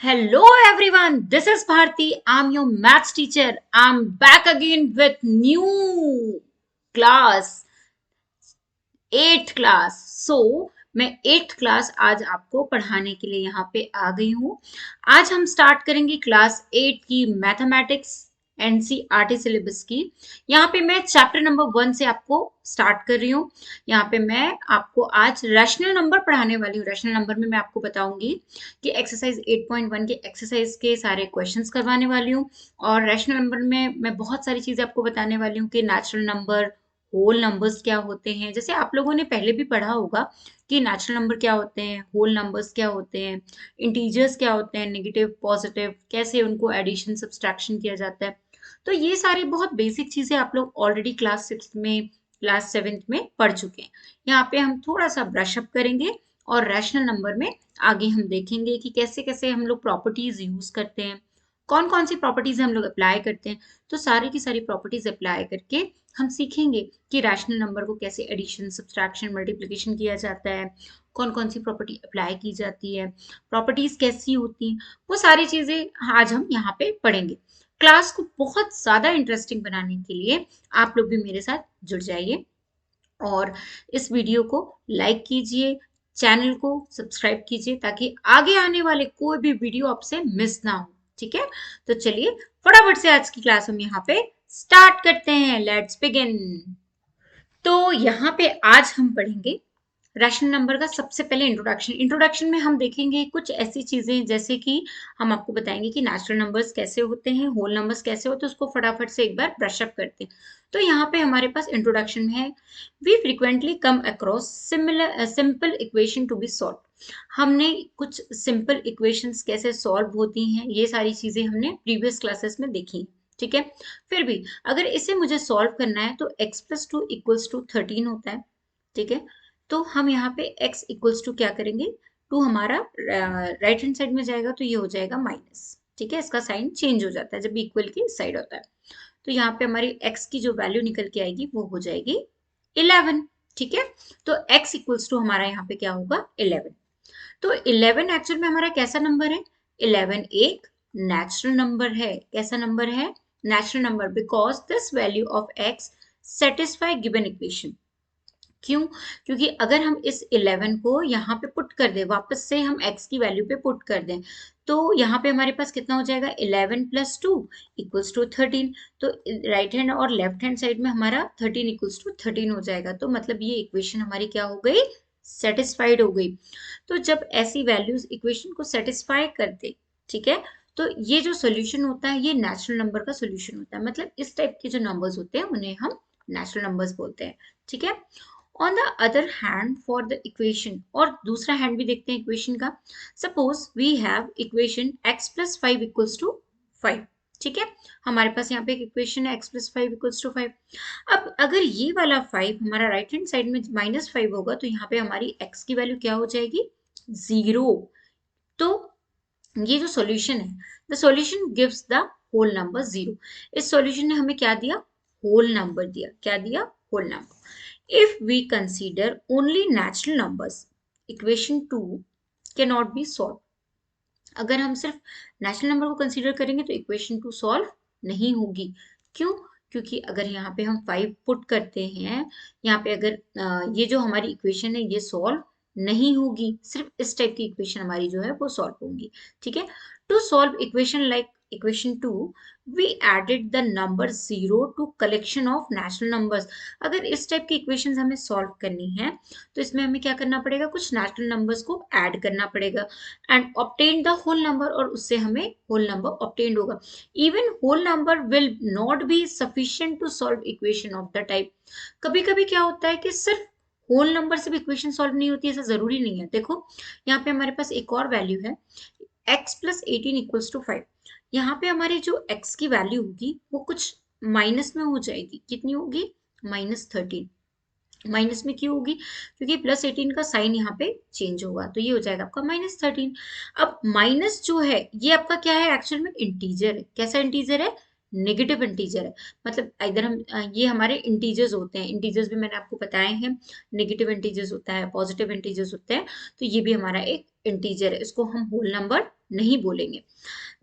Hello everyone, this is Bharti. I'm your maths teacher. I'm back again with new class, 8th class. मैं 8th class आज आपको पढ़ाने के लिए यहाँ पे आ गई हूँ। आज हम स्टार्ट करेंगे क्लास 8 की मैथमेटिक्स एनसीईआरटी सिलेबस की। यहाँ पे मैं चैप्टर नंबर 1 से आपको स्टार्ट कर रही हूँ। यहाँ पे मैं आपको आज रैशनल नंबर पढ़ाने वाली हूँ। रैशनल नंबर में मैं आपको बताऊंगी कि एक्सरसाइज 8.1 के एक्सरसाइज के सारे क्वेश्चंस करवाने वाली हूँ। और रैशनल नंबर में मैं बहुत सारी चीजें आपको बताने वाली हूँ कि नेचुरल नंबर, होल नंबर्स क्या होते हैं। जैसे आप लोगों ने पहले भी पढ़ा होगा कि नेचुरल नंबर क्या होते हैं, होल नंबर्स क्या होते हैं, इंटीजर्स क्या होते हैं, नेगेटिव पॉजिटिव, कैसे उनको एडिशन सब्सट्रैक्शन किया जाता है। तो ये सारी बहुत बेसिक चीजें आप लोग ऑलरेडी क्लास 6 में, क्लास 7 में पढ़ चुके हैं। यहाँ पे हम थोड़ा सा ब्रश अप करेंगे और रैशनल नंबर में आगे हम देखेंगे कि कैसे कैसे हम लोग प्रॉपर्टीज यूज करते हैं, कौन कौन सी प्रॉपर्टीज हम लोग अप्लाई करते हैं। तो सारी की सारी प्रॉपर्टीज अप्लाई करके हम सीखेंगे कि रैशनल नंबर को कैसे एडिशन, सब्सट्रैक्शन, मल्टीप्लिकेशन किया जाता है, कौन कौन सी प्रॉपर्टी अप्लाई की जाती है, प्रॉपर्टीज कैसी होती हैं। वो सारी चीजें आज हम यहाँ पे पढ़ेंगे। क्लास को बहुत ज्यादा इंटरेस्टिंग बनाने के लिए आप लोग भी मेरे साथ जुड़ जाइए और इस वीडियो को लाइक कीजिए, चैनल को सब्सक्राइब कीजिए ताकि आगे आने वाले कोई भी वीडियो आपसे मिस ना हो। ठीक है, तो चलिए फटाफट से आज की क्लास हम यहाँ पे स्टार्ट करते हैं। Let's begin. तो यहाँ पे आज हम पढ़ेंगे रैशनल नंबर का सबसे पहले इंट्रोडक्शन। इंट्रोडक्शन में हम देखेंगे कुछ ऐसी चीजें जैसे कि हम आपको बताएंगे कि नेचुरल नंबर्स कैसे होते हैं, होल नंबर्स कैसे होते हैं, उसको फटाफट से एक बार ब्रश अप करते हैं। तो यहाँ पे हमारे पास इंट्रोडक्शन में है, we frequently come across simple equation to be solve. हमने कुछ सिंपल इक्वेशंस कैसे सॉल्व होती हैं, ये सारी चीजें हमने प्रीवियस क्लासेस में देखी। ठीक है, फिर भी अगर इसे मुझे सॉल्व करना है तो x+2 = 13 होता है। ठीक है, तो हम यहाँ पे x इक्वल्स टू क्या करेंगे, टू हमारा राइट हैंड साइड में जाएगा तो ये हो जाएगा माइनस। ठीक है, इसका साइन चेंज हो जाता है जब इक्वल की साइड होता है। तो यहाँ पे हमारी x की जो वैल्यू निकल के आएगी वो हो जाएगी 11। ठीक है, तो x इक्वल्स टू हमारा यहाँ पे क्या होगा, 11। तो 11 एक्चुअल में हमारा कैसा नंबर है, 11 एक नेचुरल नंबर है। कैसा नंबर है, natural number, because this value of x satisfy given equation. क्यों, क्योंकि अगर हम इस 11 को यहाँ पे पुट कर दें, वापस से हम x की वैल्यू पे पुट कर दें, तो यहाँ पे हमारे पास कितना हो जाएगा, 11+2 = 13। तो राइट हैंड और लेफ्ट हैंड साइड में हमारा 13 = 13 हो जाएगा। तो मतलब ये इक्वेशन हमारी क्या हो गई, सेटिस्फाइड हो गई। तो जब ऐसी वैल्यूज इक्वेशन को सेटिस्फाई कर दे, ठीक है, तो ये जो सोल्यूशन होता है ये नेचुरल नंबर का सोल्यूशन होता है। मतलब इस टाइप के जो नंबर्स होते हैं उन्हें हम नेचुरल नंबर्स बोलते हैं। ठीक है, on the other hand for the equation, और दूसरा हैंड भी देखते हैं इक्वेशन का। Suppose we have equation x+5 = 5। ठीक है, हमारे पास यहाँ पे एक इक्वेशन है x+5 = 5। अब अगर ये वाला 5 हमारा राइट हैंड साइड में -5 होगा तो यहाँ पे हमारी x की वैल्यू क्या हो जाएगी, 0। तो ये जो सॉल्यूशन है, the solution gives the whole number 0। इस सॉल्यूशन ने हमें क्या दिया, होल नंबर दिया। क्या दिया, whole number. If we consider only natural numbers, equation 2 can not be solve. अगर हम सिर्फ नेचुरल नंबर को कंसीडर करेंगे तो इक्वेशन 2 सॉल्व नहीं होगी। क्यों, क्योंकि अगर यहाँ पे हम 5 पुट करते हैं, यहाँ पे अगर ये जो हमारी इक्वेशन है ये सॉल्व नहीं होगी, सिर्फ इस टाइप की इक्वेशन हमारी जो है वो सॉल्व होगी। ठीक है, to solve equation like equation 2 we added the number 0 to collection of natural numbers. अगर इस टाइप की इक्वेशंस हमें सॉल्व करनी है तो इसमें हमें क्या करना पड़ेगा, कुछ नेचुरल नंबर्स को ऐड करना पड़ेगा and obtain the whole number, और उससे हमें होल नंबर ऑब्टेन होगा। Even whole number will not be sufficient to solve equation of the type. कभी कभी क्या होता है कि सिर्फ होल नंबर से भी इक्वेशन सॉल्व नहीं होती, ऐसा जरूरी नहीं है। देखो यहाँ पे हमारे पास एक और वैल्यू है x+18 = 5। यहाँ पे हमारी जो x की वैल्यू होगी वो कुछ माइनस में हो जाएगी। कितनी होगी, -13। माइनस में क्यों होगी, क्योंकि +18 का साइन यहाँ पे चेंज होगा, तो ये हो जाएगा आपका -13। अब माइनस जो है ये आपका क्या है, एक्चुअल में इंटीजर है। कैसा इंटीजर है, नेगेटिव इंटीजर है। मतलब इधर हम ये हमारे इंटीजर्स होते हैं, इंटीजर्स भी मैंने आपको बताए हैं, नेगेटिव इंटीजर्स होता है, पॉजिटिव इंटीजर्स होते हैं। तो ये भी हमारा एक इंटीजर है, इसको हम होल नंबर नहीं बोलेंगे।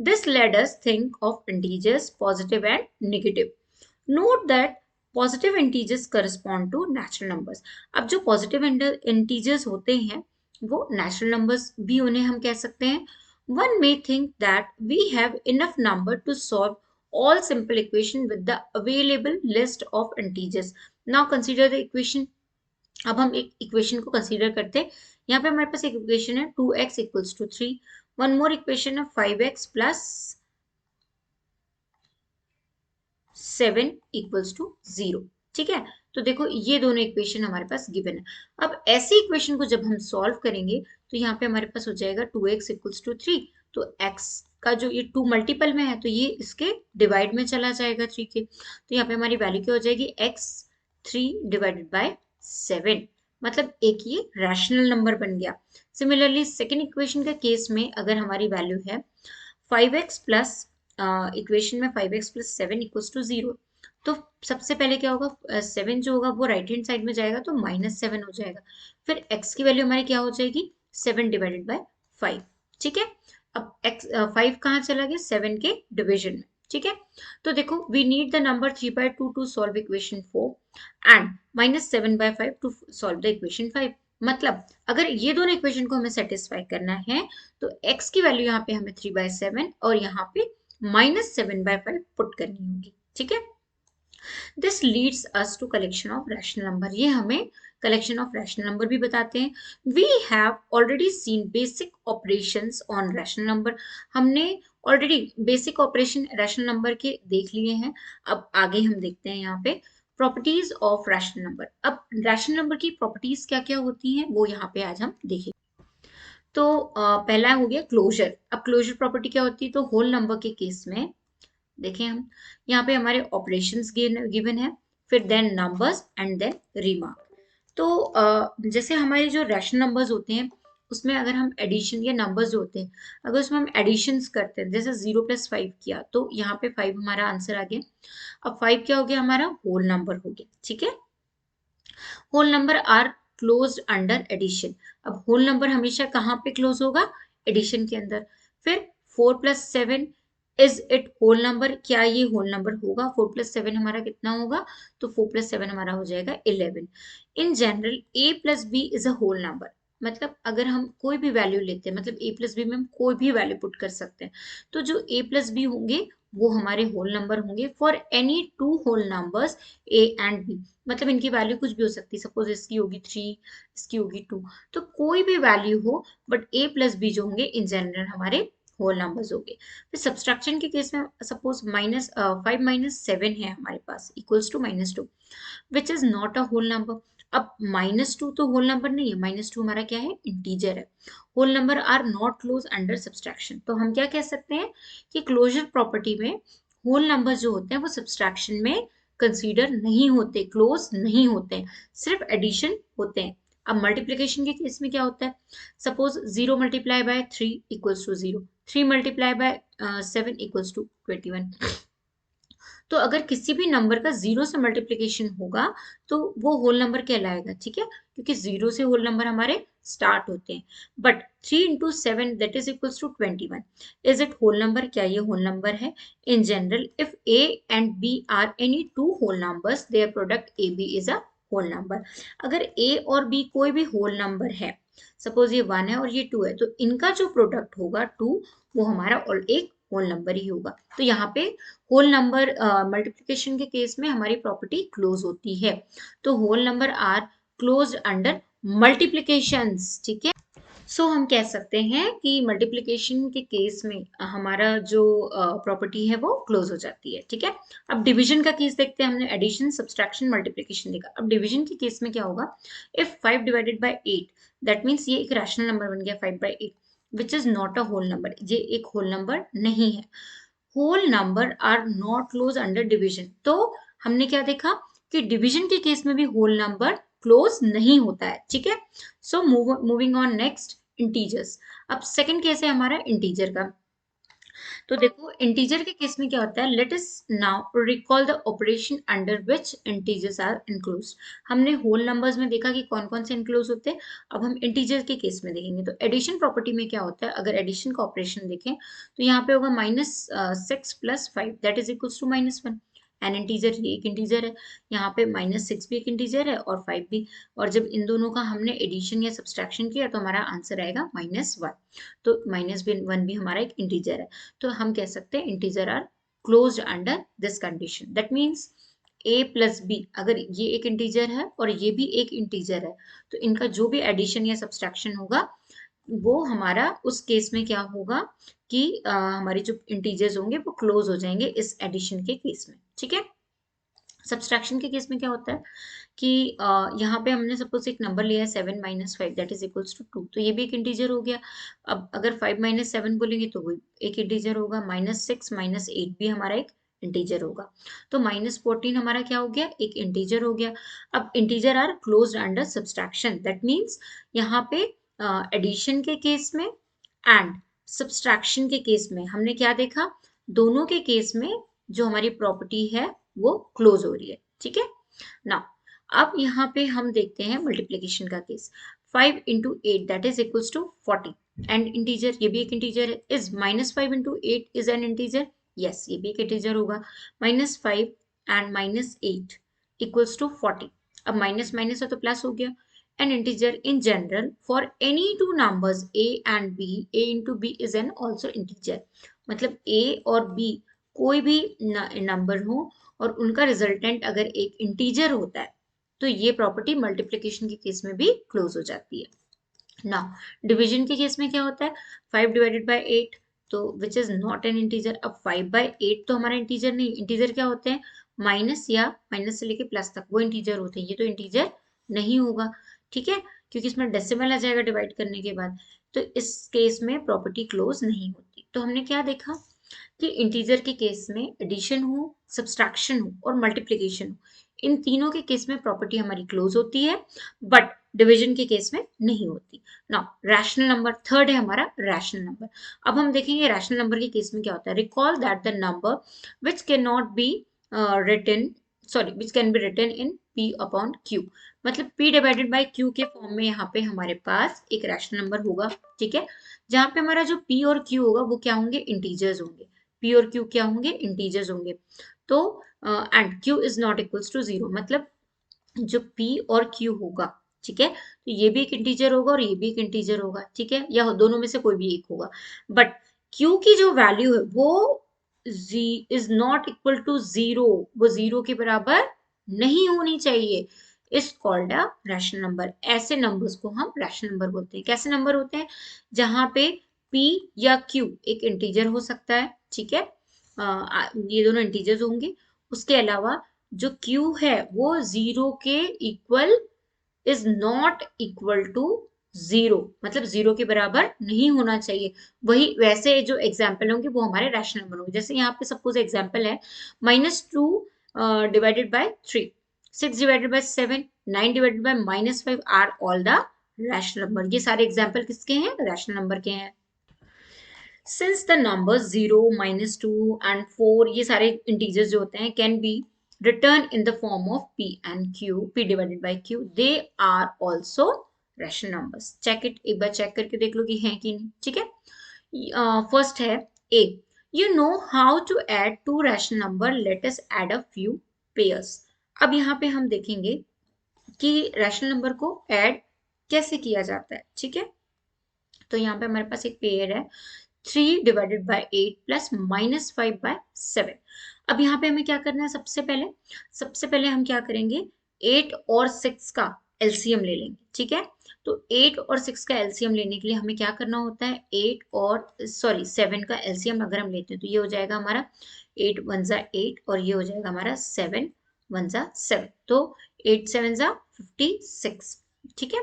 This lead us think of integers positive and negative. Note that positive integers correspond to natural numbers. अब जो पॉजिटिव इंटीजर्स होते हैं वो नेचुरल नंबर्स भी उन्हें हम कह सकते हैं। One may think that we have enough number to solve all simple equation with the available list of integers. Now consider the equation. अब हम एक इक्वेशन को कंसीडर करते हैं। यहाँ पे हमारे पास एक इक्वेशन है 2x equals to 3, one more equation है 5x प्लस 7 इक्वल्स टू 0। ठीक है, तो देखो ये दोनों इक्वेशन हमारे पास गिवन है। अब ऐसी इक्वेशन को जब हम सॉल्व करेंगे तो यहाँ पे हमारे पास हो जाएगा 2x इक्वल्स टू 3, तो x का जो ये 2 मल्टीपल में है तो ये इसके डिवाइड में चला जाएगा 3 के, तो यहाँ पे हमारी वैल्यू क्या हो जाएगी x 3 डिवाइडेड बाय 7, मतलब एक ये रैशनल नंबर बन गया। सिमिलरली सेकेंड इक्वेशन के केस में अगर हमारी वैल्यू है 5x प्लस इक्वेशन में 5x प्लस 7 इक्वल्स टू 0, तो सबसे पहले क्या होगा, 7 जो होगा वो राइट हैंड साइड में जाएगा तो -7 हो जाएगा। फिर x की वैल्यू हमारी क्या हो जाएगी 7 डिवाइडेड बाय 5। ठीक है, अब x 5 कहाँ चला गया 7 के डिवीजन में। ठीक है, तो देखो we need the number 3/2 to solve equation 4 and -7/5 to solve the equation 5। मतलब अगर ये दोनों इक्वेशन को हमें सेटिस्फाई करना है तो x की वैल्यू यहाँ पे हमें 3/7 और यहाँ पे -7/5 पुट करनी होगी। ठीक है, this leads us to collection of rational number. ये हमें कलेक्शन ऑफ रैशनल नंबर भी बताते हैं। We have already seen basic operations on rational number. हमने already basic operation rational number के देख लिए हैं। अब आगे हम देखते हैं यहाँ पे प्रॉपर्टीज ऑफ रैशनल नंबर। अब रैशनल नंबर की प्रॉपर्टीज क्या क्या होती हैं वो यहाँ पे आज हम देखेंगे। तो पहला हो गया क्लोजर। अब क्लोजर प्रॉपर्टी क्या होती है, तो होल नंबर के केस में देखें हम यहाँ पे हमारे ऑपरेशंस गिवन है, फिर then numbers and then remark. तो जैसे हमारे जो रैशनल नंबर्स होते हैं उसमें अगर हम एडिशन या नंबर्स जो होते हैं अगर उसमें हम एडिशंस करते हैं, जैसे 0 + 5 किया तो यहाँ पे 5 हमारा आंसर आ गया। अब 5 क्या हो गया हमारा होल नंबर हो गया। ठीक है, whole number are closed under addition. अब होल नंबर हमेशा कहाँ पे क्लोज होगा, एडिशन के अंदर। फिर 4 + 7 इज इट होल नंबर, क्या ये होल नंबर होगा, 4 + 7 हमारा कितना होगा, तो 4 + 7 हमारा हो जाएगा 11। In general a + b is a whole number. मतलब अगर हम कोई भी वैल्यू लेते हैं, मतलब a + b में हम कोई भी वैल्यू पुट कर सकते हैं, तो जो a + b होंगे वो हमारे होल नंबर होंगे for any two whole numbers a and b। मतलब इनकी वैल्यू कुछ भी हो सकती है, सपोज इसकी होगी 3, इसकी होगी 2, तो कोई भी वैल्यू हो बट a + b जो होंगे इन जनरल हमारे होल नंबर्स हो गए। फिर सब्सट्रैक्शन के केस में सपोज 5 - 7 है हमारे पास equals to -2 which is not a whole number. अब -2 तो होल नंबर नहीं है, -2 हमारा क्या है, इंटीजर है। Whole number are not close under subtraction. तो हम क्या कह सकते हैं कि क्लोजर प्रॉपर्टी में होल नंबर जो होते हैं वो सब्सट्रैक्शन में कंसीडर नहीं होते, क्लोज नहीं होते हैं, सिर्फ एडिशन होते हैं। अब मल्टीप्लिकेशन के केस में क्या होता है, suppose 0 × 3 equals to 0, 3 × 7 equals to 21। तो अगर किसी भी नंबर का 0 से मल्टीप्लिकेशन होगा तो वो होल नंबर कहलाएगा। ठीक है, क्योंकि 0 से होल नंबर हमारे स्टार्ट होते हैं। But 3 × 7 that is equals to 21 is it whole number, क्या ये होल नंबर है। In general if a and b are any two whole numbers their product A B is a whole number. अगर a और b कोई भी whole number है, suppose ये 1 है और ये 2 है, तो इनका जो प्रोडक्ट होगा 2 वो हमारा और एक होल नंबर ही होगा। तो यहाँ पे होल नंबर मल्टीप्लिकेशन के केस में हमारी प्रॉपर्टी क्लोज होती है। तो whole number are close under multiplications. ठीक है, सो हम कह सकते हैं कि मल्टीप्लिकेशन के केस में हमारा जो प्रॉपर्टी है वो क्लोज हो जाती है। ठीक है, अब डिवीजन का केस देखते हैं। हमने एडिशन, सब्सट्रैक्शन, मल्टीप्लिकेशन देखा। अब डिवीजन के केस में क्या होगा, if 5 divided by 8 that means ये एक रैशनल नंबर बन गया 5/8 which is not a whole number, ये एक होल नंबर नहीं है। Whole number are not close under division. तो हमने क्या देखा कि डिवीजन के केस में भी होल नंबर क्लोज नहीं होता है। ठीक है, so moving on next integers. अब सेकंड केस है हमारा इंटीजर का। तो देखो इंटीजर के केस में क्या होता है, let us now recall the operation under which integers are include. हमने होल नंबर्स में देखा कि कौन कौन से इंक्लूज होते हैं, अब हम इंटीजर के केस में देखेंगे। तो एडिशन प्रॉपर्टी में क्या होता है, अगर एडिशन का ऑपरेशन देखें तो यहाँ पे होगा -6 + 5 that is equals to -1। An integer, ये एक इंटीजर है, यहाँ पे -6 भी एक इंटीजर है और 5 भी। और जब इन दोनों का हमने एडिशन या सब्सट्रैक्शन किया तो हमारा आंसर आएगा -1। तो -1 भी हमारा एक इंटीजर है। तो हम कह सकते हैं integer are closed under this condition. That means a plus B, अगर ये एक इंटीजर है और ये भी एक इंटीजर है, तो इनका जो भी एडिशन या सब्सट्रैक्शन होगा वो हमारा उस केस में क्या होगा कि हमारे जो इंटीजर्स होंगे वो क्लोज हो जाएंगे इस एडिशन के केस में। ठीक है। सब्सट्रैक्शन के केस में क्या होता है कि यहाँ पे हमने सपोज एक नंबर लिया है 7 - 5 दैट इज इक्वल्स टू 2, तो ये भी एक इंटीजर हो गया। अब अगर 5 - 7 बोलेंगे तो वो एक इंटीजर होगा। -6 -8 भी हमारा एक इंटीजर होगा। तो -14 हमारा क्या हो गया, एक इंटीजर हो गया। अब integer are closed under subtraction, that means यहाँ पे एडिशन के केस में एंड सब्सट्रैक्शन के केस में हमने क्या देखा, दोनों के केस में जो हमारी प्रॉपर्टी है वो क्लोज हो रही है। ठीक है ना। अब यहाँ पे हम देखते हैं मल्टीप्लीकेशन का case. 5 × 8 that is equals to 40 and integer, ये भी एक इंटीजर है। Is -5 × 8 is an integer, yes ये भी एक इंटीजर होगा। -5 एंड -8 इक्वल्स टू 40। अब माइनस माइनस है तो प्लस हो गया। N integer in general for any two numbers a and b, a into b is an also integer। मतलब a और b कोई भी नंबर हो और उनका रिजल्टेंट अगर एक इंटीजर होता है तो ये प्रॉपर्टी मल्टीप्लिकेशन के केस में भी क्लोज हो जाती है। नाउ डिवीजन के केस में क्या होता है, 5 ÷ 8 तो विच इज नॉट एन इंटीजर। अब 5/8 तो हमारा इंटीजर नहीं, इंटीजर क्या होते हैं, माइनस या माइनस से लेके प्लस तक वो इंटीजर होते हैं, ये तो इंटीजर नहीं होगा। ठीक है, क्योंकि इसमें डेसिमल आ जाएगा डिवाइड करने के बाद, तो इस केस में प्रॉपर्टी क्लोज नहीं होती। तो हमने क्या देखा कि इंटीजर के केस में एडिशन हो, सब्सट्रैक्शन हो और मल्टीप्लिकेशन हो, इन तीनों के केस में प्रॉपर्टी हमारी क्लोज होती है, बट डिवीजन के केस में नहीं होती। नाउ रैशनल नंबर, थर्ड है हमारा रैशनल नंबर। अब हम देखेंगे रैशनल नंबर के केस में क्या होता है। Recall that the number which can not be written, sorry which can be written in p upon q। मतलब p डिवाइडेड बाय q के फॉर्म में यहाँ पे हमारे पास एक रैशनल नंबर होगा। ठीक है, जहाँ पे हमारा जो p और q होगा वो क्या होंगे, इंटीजर्स होंगे। p और q क्या होंगे, इंटीजर्स होंगे। तो and q is not equals to 0, मतलब जो p और q होगा, ठीक है, तो ये भी एक इंटीजर होगा और ये भी एक इंटीजर होगा। ठीक है, या दोनों में से कोई भी एक होगा, बट q की जो वैल्यू है वो इज नॉट इक्वल टू 0, वो 0 के बराबर नहीं होनी चाहिए। इस कॉल्ड अ रैशनल नंबर। ऐसे नंबर्स को हम रैशनल नंबर बोलते हैं। कैसे नंबर होते हैं, जहां पे p या q एक इंटीजर हो सकता है। ठीक है, ये दोनों इंटीजर्स होंगे। उसके अलावा जो q है वो 0 के equal is not equal to 0, मतलब 0 के बराबर नहीं होना चाहिए। वही वैसे जो एग्जाम्पल होंगे वो हमारे रैशनल नंबर होंगे। जैसे यहाँ पे सपोज एग्जाम्पल है -2 divided by 3, 6 divided by 7, 9 divided by -5 are all the rational number. ये सारे एग्जाम्पल किसके हैं, रैशनल नंबर के हैं। सिंस द नंबर 0, -2 एंड 4 ये सारे इंटीजर्स जो होते हैं can be return in the form of p and q, p divided by q, they are also rational numbers. Check it, एक बार चेक करके देख लो कि हैं कि नहीं। ठीक है, फर्स्ट है a, you know how to add two rational number, let us add a few pairs। अब यहाँ पे हम देखेंगे कि रैशनल नंबर को ऐड कैसे किया जाता है। ठीक है, तो यहाँ पे हमारे पास एक पेयर है 3 डिवाइडेड बाय 8 प्लस -5/7। अब यहाँ पे हमें क्या करना है, सबसे पहले हम क्या करेंगे, 8 और 6 का एलसीएम ले लेंगे। ठीक है, तो 8 और 6 का एलसीएम लेने के लिए हमें क्या करना होता है, 8 और 7 का एलसीएम अगर हम लेते हैं तो ये हो जाएगा हमारा 8 × 1 = 8 और ये हो जाएगा हमारा 7 × 1 = 7, तो 8 × 7 = 56। ठीक है,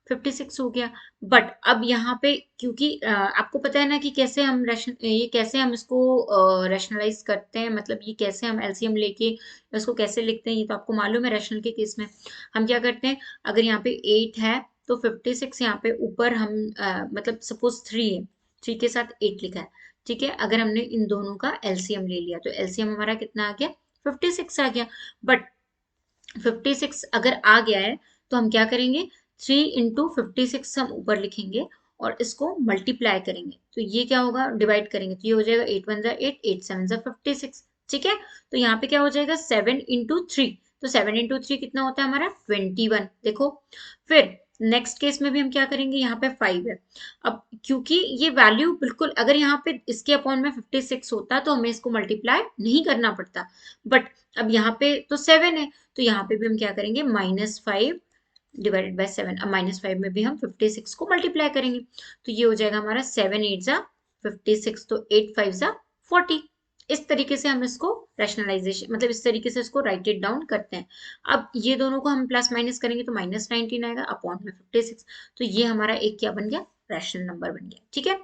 56 हो गया। बट अब यहाँ पे क्योंकि आपको पता है ना कि कैसे हम कैसे हम इसको रैशनलाइज करते हैं, मतलब ये कैसे हम एलसीएम लेके इसको कैसे लिखते हैं, ये तो आपको मालूम है। रैशनल के केस में हम क्या करते हैं, अगर यहाँ पे 8 है तो 56 यहाँ पे ऊपर हम मतलब सपोज 3 है 3 के साथ 8 लिखा है, ठीक है। अगर हमने इन दोनों का एलसीएम ले लिया तो एलसीएम हमारा कितना आ गया, 56 आ गया। बट 56 अगर आ गया है तो हम क्या करेंगे, 3 इंटू 56 हम ऊपर लिखेंगे और इसको मल्टीप्लाई करेंगे, तो ये क्या होगा, डिवाइड करेंगे तो ये हो जाएगा 8 1 जा 8, 8 7 जा 56, ठीक है। तो यहाँ पे क्या हो जाएगा 7 इंटू 3, तो 7 इंटू 3 कितना होता है हमारा 21, देखो। फिर नेक्स्ट केस में भी हम क्या करेंगे, यहाँ पे 5 है। अब क्योंकि ये वैल्यू बिल्कुल, अगर यहाँ पे इसके अपॉन में 56 होता तो हमें इसको मल्टीप्लाई नहीं करना पड़ता, बट अब यहाँ पे तो 7 है, तो यहाँ पे भी हम क्या करेंगे, -5 डिवाइडेड बाय 7। अब -5 में भी हम 56 को मल्टीप्लाई करेंगे, तो ये हो जाएगा हमारा 7 8 जा 56, तो 8 5 जा 40। इस तरीके से हम इसको रैशनलाइजेशन, मतलब इस तरीके से इसको राइट इट डाउन करते हैं। अब ये दोनों को हम प्लस माइनस करेंगे तो -19 आएगा अपॉन में 56, तो ये हमारा एक क्या बन गया, रैशनल नंबर बन गया, ठीक है।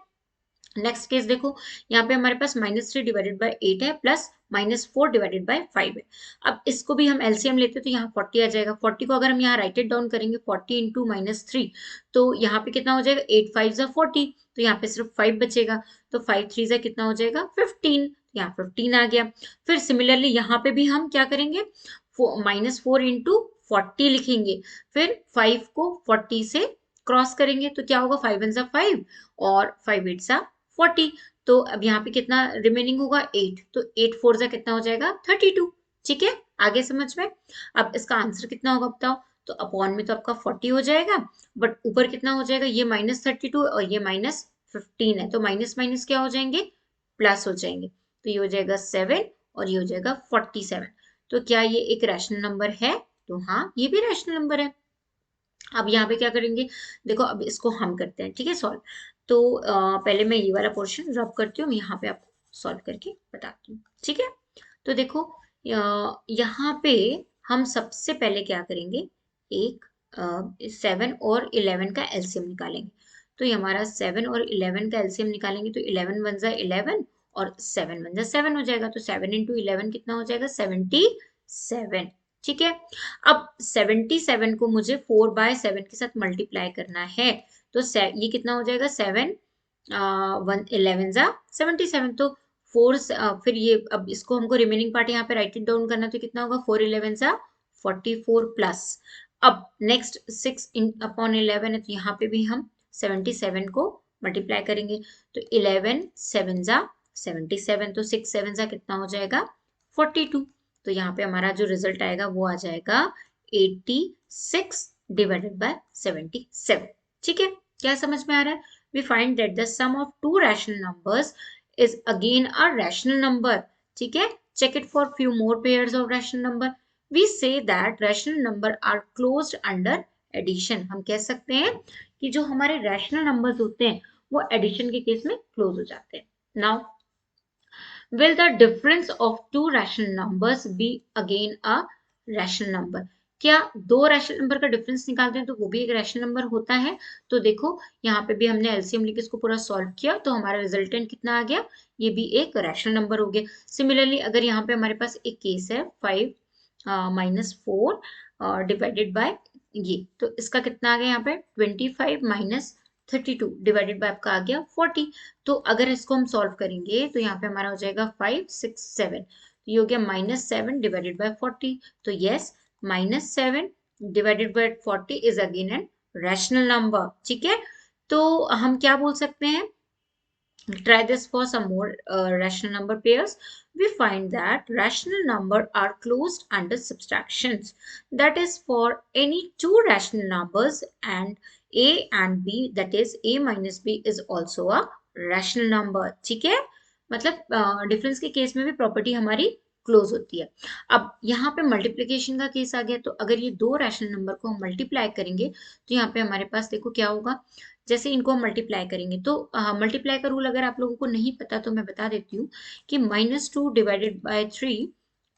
नेक्स्ट केस देखो, यहाँ पे हमारे पास -3 डिवाइडेड बाय 8 है प्लस -4 डिवाइडेड बाय 5 है। अब इसको भी हम एलसीएम लेते हैं तो यहाँ 40 आ जाएगा। 40 को अगर हम यहाँ राइट इट डाउन करेंगे 40 इंटू -3, तो यहाँ पे कितना हो जाएगा, 8 5 जा 40, तो यहाँ पे सिर्फ 5 बचेगा, तो 5 3 जा कितना हो जाएगा 15, यहाँ 15 आ गया। फिर सिमिलरली यहाँ पे भी हम क्या करेंगे, -4 इंटू 40 लिखेंगे, फिर 5 को 40 से क्रॉस करेंगे तो क्या होगा, 5 1 जा 5 और 5 8 जा 40, तो अब यहाँ पे कितना रिमेनिंग होगा 8, तो 8 4 जा कितना हो जाएगा 32, ठीक है। आगे समझ में। अब इसका आंसर कितना होगा बताओ, तो अपॉन में तो आपका 40 हो जाएगा, बट ऊपर कितना हो जाएगा, ये -32 और ये -15 है, तो माइनस माइनस क्या हो जाएंगे, प्लस हो जाएंगे, तो ये हो जाएगा 7 और ये हो जाएगा 47। तो क्या ये एक रैशनल नंबर है, तो हाँ ये भी रैशनल नंबर है। अब यहाँ पे क्या करेंगे, देखो अब इसको हम करते हैं, ठीक है, सॉल्व। तो पहले मैं ये वाला पोर्शन रब करती हूँ, यहाँ पे आपको सॉल्व करके बताती हूँ, ठीक है। तो देखो यहाँ पे हम सबसे पहले क्या करेंगे, एक 7 और 11 का एलसीएम निकालेंगे। तो ये हमारा 7 और 11 का एलसीएम निकालेंगे तो 11 1 जा 11 और 7 1 जा 7 हो जाएगा, तो 7 इंटू 11 कितना हो जाएगा 77, ठीक है। अब 77 को मुझे 4 बाय 7 के साथ मल्टीप्लाई करना है, तो ये कितना हो जाएगा 7 1 11 जा 77, तो 4 फिर ये अब इसको हमको रिमेनिंग पार्ट यहाँ पे राइट इट डाउन करना, तो कितना होगा 4 11 जा 44 प्लस। अब नेक्स्ट 6 इन अपॉन 11 है, तो यहाँ पे भी हम 77 को मल्टीप्लाई करेंगे, तो 11 7 जा 77, तो 6 7 जा कितना हो जाएगा 42, तो यहाँ पे हमारा जो रिजल्ट आएगा वो आ जाएगा 86 डिवाइडेड बाय 77, ठीक है। क्या समझ में आ रहा है, we find that the sum of two rational numbers is again a rational number, ठीक है। Check it for few more pairs of rational number. We say that rational number are closed under addition. हम कह सकते हैं कि जो हमारे rational numbers होते हैं वो एडिशन के केस में क्लोज हो जाते हैं। Now will the difference of two rational numbers be again a rational number? क्या दो रैशनल नंबर का डिफरेंस निकालते हैं तो वो भी एक रैशनल नंबर होता है। तो देखो यहाँ पे भी हमने एलसीएम लेके इसको पूरा सॉल्व किया तो हमारा रिजल्टेंट कितना आ गया, ये भी एक रैशनल नंबर हो गया। सिमिलरली अगर यहाँ पे हमारे पास एक केस है 5 -4 डिवाइडेड बाय ये, तो इसका कितना आ गया यहाँ पे 25 -32 डिवाइडेड बाय आपका आ गया 40। तो अगर इसको हम सॉल्व करेंगे तो यहाँ पे हमारा हो जाएगा 5 6 7, तो ये हो गया -7 डिवाइडेड बाय 40, तो yes -7 divided by 40 is again an rational number, ठीक है। तो हम क्या बोल सकते हैं, try this for some more rational number pairs. We find that rational number are closed under subtractions. That is for any two rational numbers and a and b, that is a minus b is also a rational number. ठीक है, मतलब difference के case में भी property हमारी close होती है। अब यहाँ पे मल्टीप्लीकेशन का केस आ गया, तो अगर ये दो रैशनल नंबर को हम मल्टीप्लाई करेंगे तो यहाँ पे हमारे पास देखो क्या होगा, जैसे इनको हम मल्टीप्लाई करेंगे तो मल्टीप्लाई का रूल अगर आप लोगों को नहीं पता तो मैं बता देती हूँ कि -2 डिवाइडेड बाय 3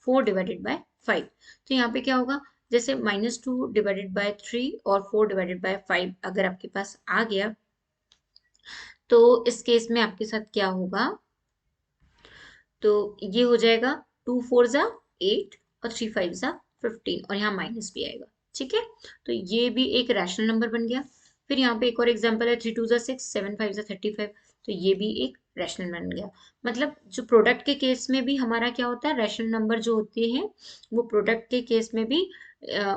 4 डिवाइडेड बाय 5, तो यहाँ पे क्या होगा, जैसे -2 डिवाइडेड बाय 3 और 4 डिवाइडेड बाय 5 अगर आपके पास आ गया तो इस केस में आपके साथ क्या होगा, तो ये हो जाएगा 2 4 जा 8 और 3 5 जा 15 और यहाँ माइनस भी आएगा, ठीक है। तो ये भी एक रैशनल नंबर बन गया। फिर यहाँ पे एक और एग्जांपल है 3 2 जा 6 7 5 जा 35, तो ये भी एक रैशनल बन गया। मतलब जो प्रोडक्ट के केस में भी हमारा क्या होता है, रैशनल नंबर जो होते हैं वो प्रोडक्ट के केस में भी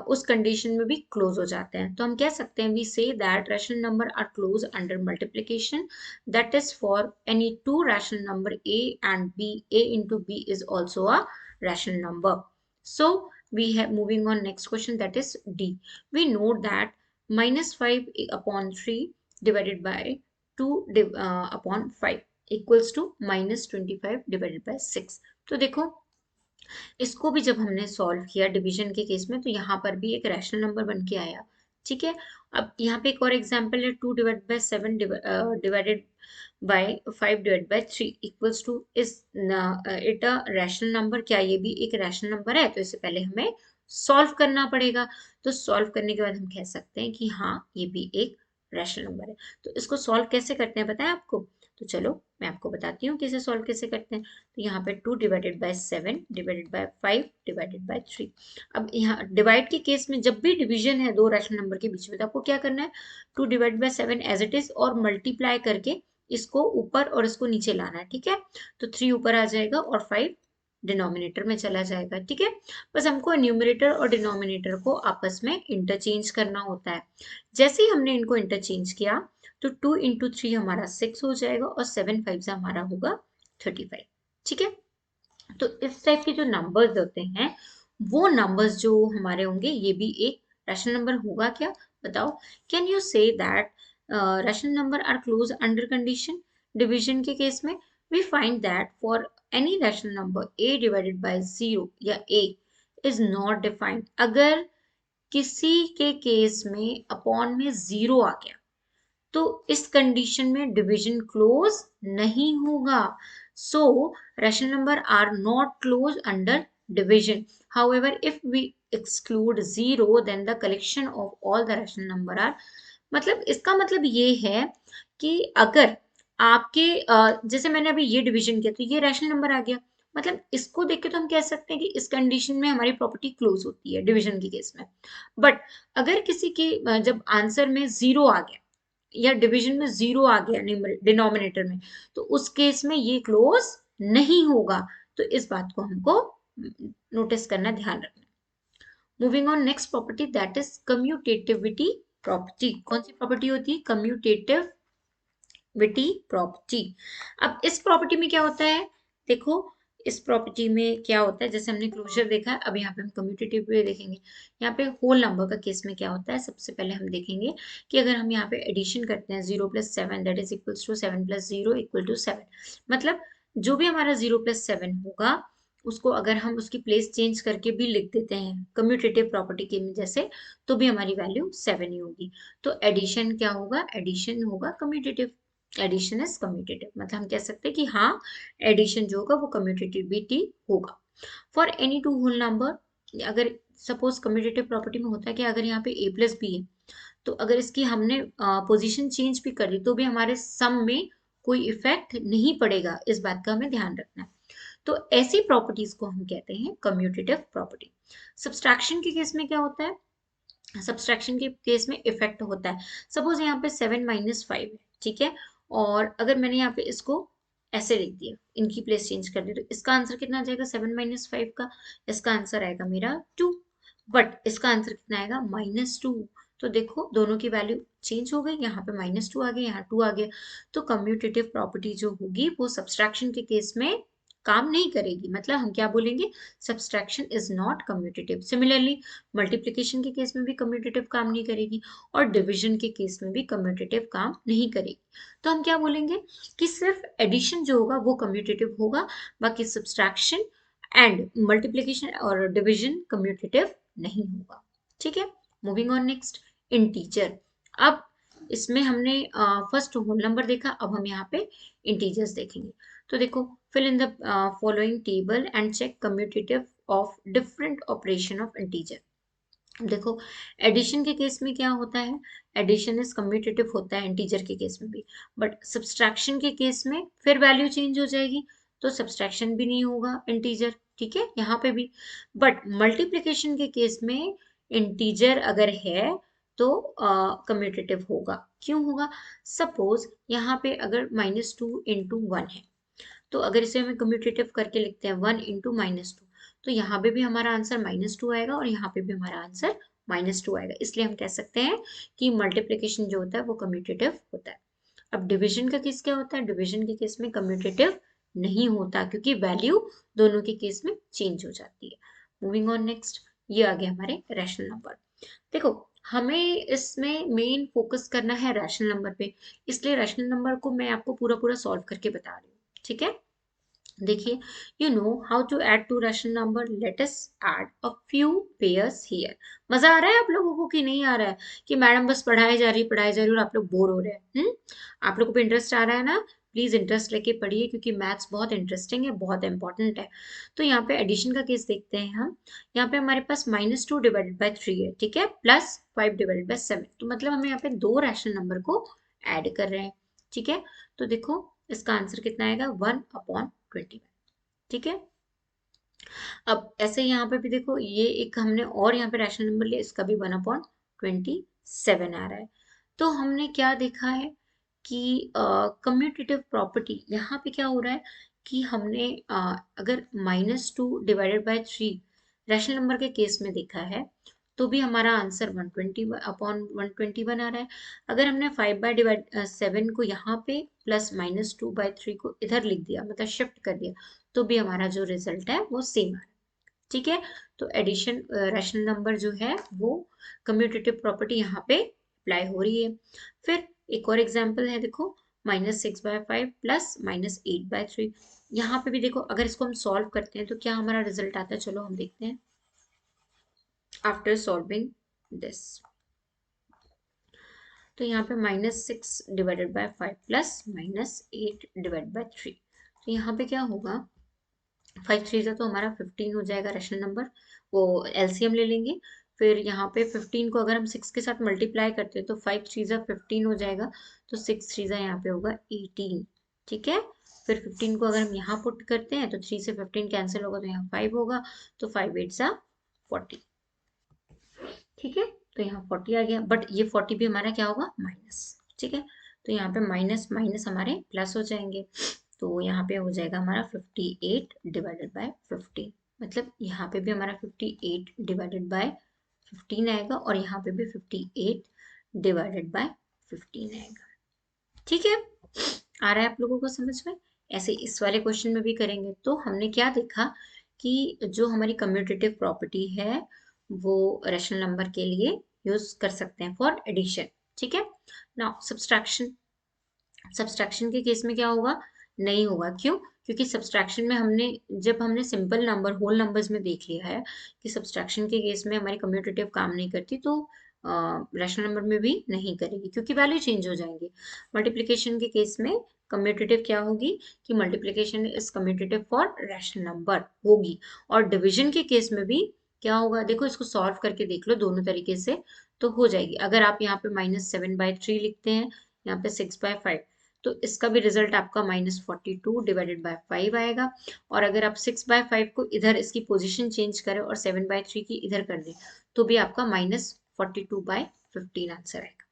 उस कंडीशन में भी क्लोज हो जाते हैं। तो हम कह सकते हैं we say that rational number are close under multiplication, that is for any two rational number a and b, a into b is also a rational number. So we have moving on next question, that is D. We know that -5 upon 3 divided by 2 upon 5 equals to -25 divided by 6. तो देखो इसको भी जब हमने solve किया division के case में तो यहाँ पर भी एक रैशनल नंबर बन के आया। ठीक है, अब यहाँ पे एक और एग्जांपल है 2 divide by 7 divided by 5 divide by 3 equals to, is it a rational number? क्या ये भी एक रैशनल नंबर है? तो इससे पहले हमें सॉल्व करना पड़ेगा। तो सॉल्व करने के बाद हम कह सकते हैं कि हाँ ये भी एक रैशनल नंबर है। तो इसको सॉल्व कैसे करते हैं पता है आपको? तो चलो मैं आपको बताती हूँ कि इसे सॉल्व कैसे करते हैं। तो यहाँ पे 2 divided by 7 divided by 5 divided by 3। अब यहाँ डिवाइड के केस में जब भी डिवीजन है दो रैशनल नंबर के बीच में तो आपको क्या करना है, 2 divide by 7 as it is और मल्टीप्लाई करके इसको ऊपर और इसको नीचे लाना है। ठीक है, तो 3 ऊपर आ जाएगा और 5 डिनोमिनेटर में चला जाएगा। ठीक है, बस हमको न्यूमरेटर और डिनोमिनेटर को आपस में इंटरचेंज करना होता है। जैसे ही हमने इनको इंटरचेंज किया तो 2 इंटू 3 हमारा 6 हो जाएगा और 7 5 से हमारा होगा 35। ठीक है, तो इस टाइप के जो नंबर्स होते हैं वो नंबर्स जो हमारे होंगे ये भी एक रैशनल नंबर होगा क्या? बताओ, can you say that rational number are close under condition? Division के केस में we find that for any rational number a divided by 0 या a इज नॉट डिफाइंड। अगर किसी के केस में अपॉन में 0 आ गया तो इस कंडीशन में डिवीजन क्लोज नहीं होगा। So rational number are not close under division. However if we exclude 0 then the collection of all the rational number are, मतलब इसका मतलब ये है कि अगर आपके जैसे मैंने अभी ये डिवीजन किया तो ये रैशनल नंबर आ गया, मतलब इसको देख के तो हम कह सकते हैं कि इस कंडीशन में हमारी प्रॉपर्टी क्लोज होती है डिवीजन के केस में। बट अगर किसी के जब आंसर में 0 आ गया या डिवीजन में 0 आ गया डिनोमिनेटर में तो उस केस में ये क्लोज नहीं होगा। तो इस बात को हमको नोटिस करना, ध्यान रखना। Moving on next property, that is commutativity property. कौन सी प्रॉपर्टी होती है? Commutativity property. अब इस प्रॉपर्टी में क्या होता है, देखो इस प्रॉपर्टी में क्या होता है, जैसे हमने क्लोजर देखा है अब यहाँ पे हम कम्यूटेटिव देखेंगे। यहाँ पे होल नंबर का केस में क्या होता है, सबसे पहले हम देखेंगे कि अगर हम यहाँ पे एडिशन करते हैं 0 + 7 दैट इज इक्वल्स टू 7 + 0 = 7, मतलब जो भी हमारा 0 + 7 होगा उसको अगर हम उसकी प्लेस चेंज करके भी लिख देते हैं कम्यूटेटिव प्रॉपर्टी के जैसे तो भी हमारी वैल्यू 7 ही होगी। तो एडिशन क्या होगा? एडिशन होगा कम्यूटेटिव। एडिशन इज कम्यूटेटिव, मतलब हम कह सकते हैं कि हाँ एडिशन जो होगा वो कम्यूटेटिविटी होगा। For any two whole number, अगर सपोज कम्यूटेटिव प्रॉपर्टी में होता है कि अगर यहाँ पे a + b है तो अगर इसकी हमने पोजीशन चेंज भी कर दी तो भी हमारे सम में कोई इफेक्ट नहीं पड़ेगा, इस बात का हमें ध्यान रखना है। तो ऐसी प्रॉपर्टीज को हम कहते हैं कम्यूटेटिव प्रॉपर्टी। सब्सट्रैक्शन के केस में क्या होता है? सब्सट्रैक्शन के केस में इफेक्ट होता है। सपोज यहाँ पे 7 - 5 है, ठीक है, और अगर मैंने यहाँ पे इसको ऐसे लिख दिया, इनकी प्लेस चेंज कर दी, तो इसका आंसर कितना आ जाएगा 7 - 5 का? इसका आंसर आएगा मेरा 2। बट इसका आंसर कितना आएगा? -2। तो देखो दोनों की वैल्यू चेंज हो गई, यहाँ पे -2 आ गया, यहाँ 2 आ गया। तो कम्यूटेटिव प्रॉपर्टी जो होगी वो सब्सट्रैक्शन के केस में काम नहीं करेगी, मतलब हम क्या बोलेंगे? Subtraction is not commutative. Similarly multiplication के केस में भी कम्यूटेटिव काम नहीं करेगी और डिवीजन के केस में भी कम्यूटेटिव काम नहीं करेगी। तो हम क्या बोलेंगे कि सिर्फ एडिशन जो होगा वो कम्यूटेटिव होगा, बाकी सब्सट्रैक्शन एंड मल्टीप्लिकेशन और डिवीजन कम्यूटेटिव नहीं होगा। ठीक है, मूविंग ऑन नेक्स्ट, इंटीजर। अब इसमें हमने फर्स्ट होल नंबर देखा, अब हम यहाँ पे इंटीजर्स देखेंगे। तो देखो, fill in the following table and check commutative of different operation of integer। देखो एडिशन के केस में क्या होता है, एडिशन इज कम्यूटेटिव होता है इंटीजर के केस में भी, बट सब्सट्रैक्शन के केस में फिर वैल्यू चेंज हो जाएगी तो सब्सट्रैक्शन भी नहीं होगा इंटीजर। ठीक है, यहाँ पे भी। बट मल्टीप्लिकेशन के केस में इंटीजर अगर है तो कम्यूटेटिव होगा। क्यों होगा? सपोज यहाँ पे अगर -2 × 1 है, तो अगर इसे हमें कम्यूटेटिव करके लिखते हैं 1 × -2, तो यहाँ पे भी हमारा आंसर -2 आएगा और यहाँ पे भी हमारा आंसर -2 आएगा। इसलिए हम कह सकते हैं कि मल्टीप्लिकेशन जो होता है वो कम्यूटेटिव होता है। अब डिवीजन का केस क्या होता है? डिवीजन के केस में कम्यूटेटिव नहीं होता, क्योंकि वैल्यू दोनों के केस में चेंज हो जाती है। मूविंग ऑन नेक्स्ट, ये आ गया हमारे रैशनल नंबर। देखो, हमें इसमें मेन फोकस करना है रैशनल नंबर पे, इसलिए रैशनल नंबर को मैं आपको पूरा पूरा सॉल्व करके बता रही हूँ। ठीक है, देखिए, you know how to add two rational number, let us add a few pairs here. मजा आ रहा है आप लोगों को कि नहीं आ रहा है? कि मैडम बस पढ़ाई जा रही और आप लोग बोर हो रहे हैं? आप लोगों को इंटरेस्ट आ रहा है ना? प्लीज इंटरेस्ट लेके पढ़िए, क्योंकि मैथ्स बहुत इंटरेस्टिंग है, बहुत इंपॉर्टेंट है। तो यहाँ पे एडिशन का केस देखते हैं हम। यहाँ पे हमारे पास -2 ÷ 3 है, ठीक है, +5 ÷ 7, तो मतलब हमें यहाँ पे दो रैशनल नंबर को ऐड कर रहे हैं। ठीक है, तो देखो इसका आंसर कितना आएगा, 1/21। ठीक है, अब ऐसे यहाँ पे भी देखो, ये एक हमने और यहाँ पे रैशनल नंबर लिया, इसका भी 1/27 आ रहा है। तो हमने क्या देखा है कि कम्यूटेटिव प्रॉपर्टी यहाँ पे क्या हो रहा है कि हमने अगर -2 ÷ 3 रैशनल नंबर के केस में देखा है, तो भी हमारा आंसर 120/121 आ रहा है। अगर हमने 5/7 को यहाँ पे +-2/3 को इधर लिख दिया, मतलब शिफ्ट कर दिया, तो भी हमारा जो रिजल्ट है वो सेम आ रहा है। ठीक है, तो एडिशन रैशनल नंबर जो है वो कम्यूटेटिव प्रॉपर्टी यहाँ पे अप्लाई हो रही है। फिर एक और एग्जांपल है, देखो, -6/5 +-8/3। यहाँ पे भी देखो, अगर इसको हम सॉल्व करते हैं तो क्या हमारा रिजल्ट आता है, चलो हम देखते हैं। आफ्टर सॉल्विंग दिस, तो यहाँ पे -6/5 +-8/3, तो यहाँ पे क्या होगा, 5 3 से तो हमारा 15 हो जाएगा रैशनल नंबर, वो एलसीएम ले लेंगे। फिर यहाँ पे 15 को अगर हम 6 के साथ मल्टीप्लाई करते हैं तो 5 3 से 15 हो जाएगा, तो 6 3 से यहाँ पे होगा 18। ठीक है, फिर 15 को अगर हम यहाँ पुट करते हैं तो 3 से 15 कैंसिल होगा, तो यहाँ 5 होगा, तो 5 8 सा 40। ठीक है, तो यहाँ 40 आ गया, बट ये 40 भी हमारा क्या होगा, माइनस। ठीक है, तो यहाँ पे माइनस माइनस हमारे प्लस हो जाएंगे, तो यहाँ पे हो जाएगा हमारा 58/15, मतलब यहाँ पे भी हमारा 58/15 आएगा और यहाँ पे भी 58/15 आएगा। ठीक है, आ रहा है आप लोगों को समझ में? ऐसे इस वाले क्वेश्चन में भी करेंगे। तो हमने क्या देखा कि जो हमारी कम्यूटेटिव प्रॉपर्टी है वो रैशनल नंबर के लिए यूज कर सकते हैं फॉर एडिशन। ठीक है, नाउ सब्सट्रैक्शन, सब्सट्रैक्शन के केस में क्या होगा, नहीं होगा। क्यों? क्योंकि सब्सट्रैक्शन में जब हमने सिंपल नंबर होल नंबर्स में देख लिया है कि सब्सट्रैक्शन के केस में हमारी कम्यूटेटिव काम नहीं करती, तो रैशनल नंबर में भी नहीं करेगी, क्योंकि वैल्यू चेंज हो जाएंगी। मल्टीप्लिकेशन के केस में कम्यूटेटिव क्या होगी कि multiplication is commutative for rational number होगी। और डिवीजन के केस में भी क्या होगा, देखो इसको सॉल्व करके देख लो दोनों तरीके से, तो हो जाएगी। अगर आप यहाँ पे -7/3 लिखते हैं, यहाँ पे 6/5, तो इसका भी रिजल्ट आपका -42/5 आएगा। और अगर आप 6/5 को इधर इसकी पोजीशन चेंज करें और 7/3 की इधर कर दें, तो भी आपका -42/15 आंसर आएगा।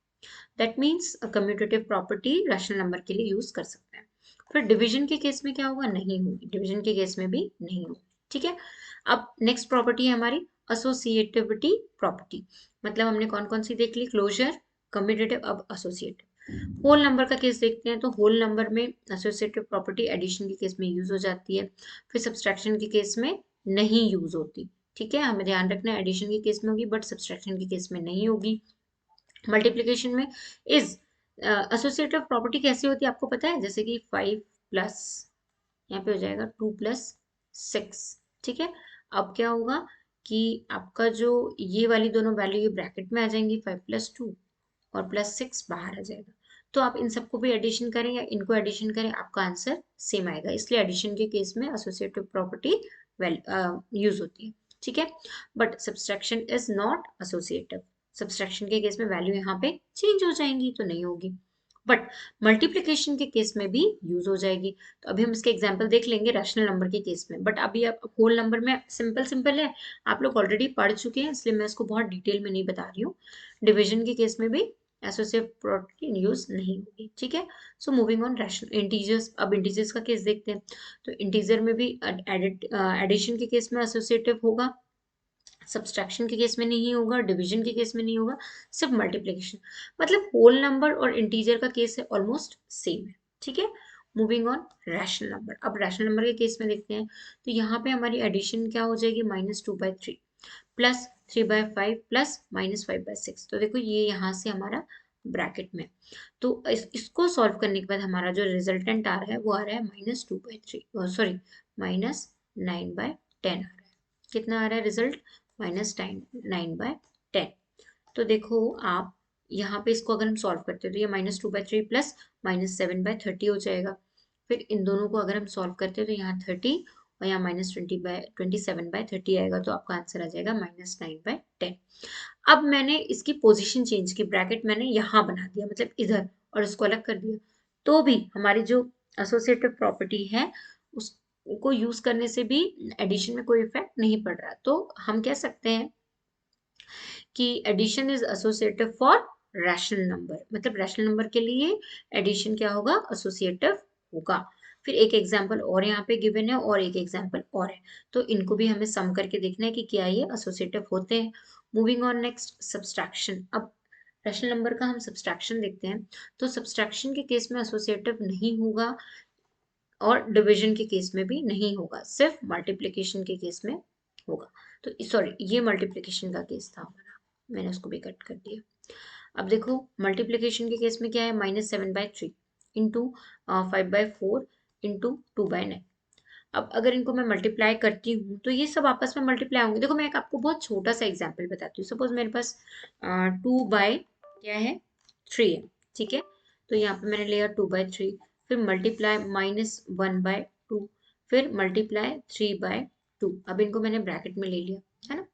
That means commutative property rational number के लिए यूज कर सकते हैं। फिर डिवीजन के केस में क्या होगा, नहीं होगी, डिवीजन के केस में भी नहीं होगी। ठीक है, अब नेक्स्ट प्रॉपर्टी है हमारी एसोसिएटिविटी प्रॉपर्टी। मतलब हमने कौन कौन सी देख ली, क्लोजर, कम्यूटेटिव, अब एसोसिएटिव। होल नंबर का केस देखते हैं, तो होल नंबर में एसोसिएटिव प्रॉपर्टी एडिशन के केस में यूज हो जाती है, फिर सब्सट्रैक्शन के केस में नहीं यूज होती। ठीक है, हमें ध्यान रखना है, एडिशन के केस में होगी बट सब्सट्रैक्शन के केस में नहीं होगी। मल्टीप्लिकेशन में इज एसोसिएटिव प्रॉपर्टी कैसी होती है आपको पता है, जैसे कि 5 प्लस, यहाँ पे हो जाएगा 2 + 6। ठीक है, अब क्या होगा कि आपका जो ये वाली दोनों वैल्यू ये ब्रैकेट में आ जाएंगी, 5 + 2 और +6 बाहर आ जाएगा। तो आप इन सबको भी एडिशन करें या इनको एडिशन करें, आपका आंसर सेम आएगा। इसलिए एडिशन के केस में एसोसिएटिव प्रॉपर्टी यूज होती है। ठीक है, but subtraction is not associative. Subtraction के केस में वैल्यू यहाँ पे चेंज हो जाएंगी, तो नहीं होगी। बट मल्टीप्लिकेशन के केस में भी यूज हो जाएगी। तो अभी हम इसके एग्जांपल देख लेंगे रैशनल नंबर के केस में, बट अभी आप होल नंबर में सिंपल सिंपल है, आप लोग ऑलरेडी पढ़ चुके हैं, इसलिए मैं इसको बहुत डिटेल में नहीं बता रही हूँ। डिवीजन के केस में भी एसोसिएटिव प्रॉपर्टी यूज नहीं होगी, ठीक है। So moving on rational integers, अब इंटीजर्स का केस देखते हैं। तो इंटीजर में भी एडिशन के केस में एसोसिएटिव होगा, सब्सट्रैक्शन के केस में नहीं होगा, डिवीजन के केस में नहीं होगा, सिर्फ मल्टीप्लिकेशन। मतलब होल नंबर और इंटीजर का केस है ऑलमोस्ट सेम है, ठीक है। मूविंग ऑन रैशनल नंबर, अब रैशनल नंबर के केस में देखते हैं। तो यहाँ पे हमारी एडिशन क्या हो जाएगी, -2/3 प्लस 3/5 प्लस -5/6। तो देखो ये यहाँ से हमारा ब्रैकेट में, तो इसको सॉल्व करने के बाद हमारा जो रिजल्टेंट आ रहा है वो आ रहा है -2/3, सॉरी -9/10 आ रहा है। कितना आ रहा है रिजल्ट, -9/10। तो देखो आप यहाँ पे इसको अगर हम सॉल्व करते हैं तो ये -2/3 प्लस -7/30 हो जाएगा। फिर इन दोनों को अगर हम सॉल्व करते हैं तो यहाँ 30 और यहाँ -27/30 आएगा, तो आपका आंसर आ जाएगा -9/10। अब मैंने इसकी पोजीशन चेंज की, ब्रैकेट मैंने यहाँ बना दिया मतलब इधर, और इसको अलग कर दिया, तो भी हमारी जो एसोसिएटिव प्रॉपर्टी है उसको यूज करने से भी एडिशन में कोई इफेक्ट नहीं पड़ रहा। तो हम कह सकते हैं कि addition is associative for rational number, मतलब रैशनल नंबर के लिए एडिशन क्या होगा, एसोसिएटिव होगा। फिर एक एग्जांपल और यहाँ पे गिवन है और एक एग्जांपल और है, तो इनको भी हमें सम करके देखना है कि क्या ये एसोसिएटिव होते हैं। Moving on next, subtraction. अब रैशनल नंबर का हम सब्सट्रैक्शन देखते हैं। तो सब्सट्रैक्शन के केस में एसोसिएटिव नहीं होगा और डिवीजन के केस में भी नहीं होगा, सिर्फ मल्टीप्लिकेशन के केस में होगा। तो सॉरी, ये मल्टीप्लिकेशन का केस था हमारा, मैंने उसको भी कट कर दिया। अब देखो मल्टीप्लिकेशन के केस में क्या है, -7/3 इंटू 5/4 इंटू 2/9। अब अगर इनको मैं मल्टीप्लाई करती हूँ तो ये सब आपस में मल्टीप्लाई होंगे। देखो मैं एक आपको बहुत छोटा सा एग्जाम्पल बताती हूँ। सपोज मेरे पास 2/3 है, ठीक है। तो यहाँ पे मैंने लिया 2/3, फिर मल्टीप्लाई -1/2, फिर मल्टीप्लाई 3/2। अब इनको मैंने ब्रैकेट में ले लिया, है ना।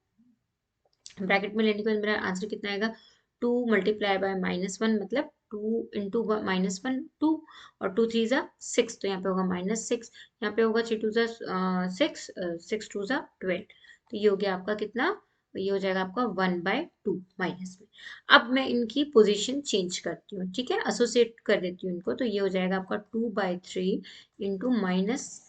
ब्रैकेट में लेने के बाद मेरा आंसर कितना आएगा, 2 मल्टीप्लाई बाय -1, मतलब 2 इंटू -1 2, और 2 3 ज़ा 6, तो यहाँ पे होगा -6, यहाँ पे होगा 3 2 ज़ा 6, 6 2 ज़ा 12। तो ये हो गया आपका कितना, ये हो जाएगा आपका 1/2 माइनस में। अब मैं इनकी पोजीशन चेंज करती हूँ, ठीक है, एसोसिएट कर देती हूँ इनको। तो ये हो जाएगा आपका 2/3 इंटू माइनस,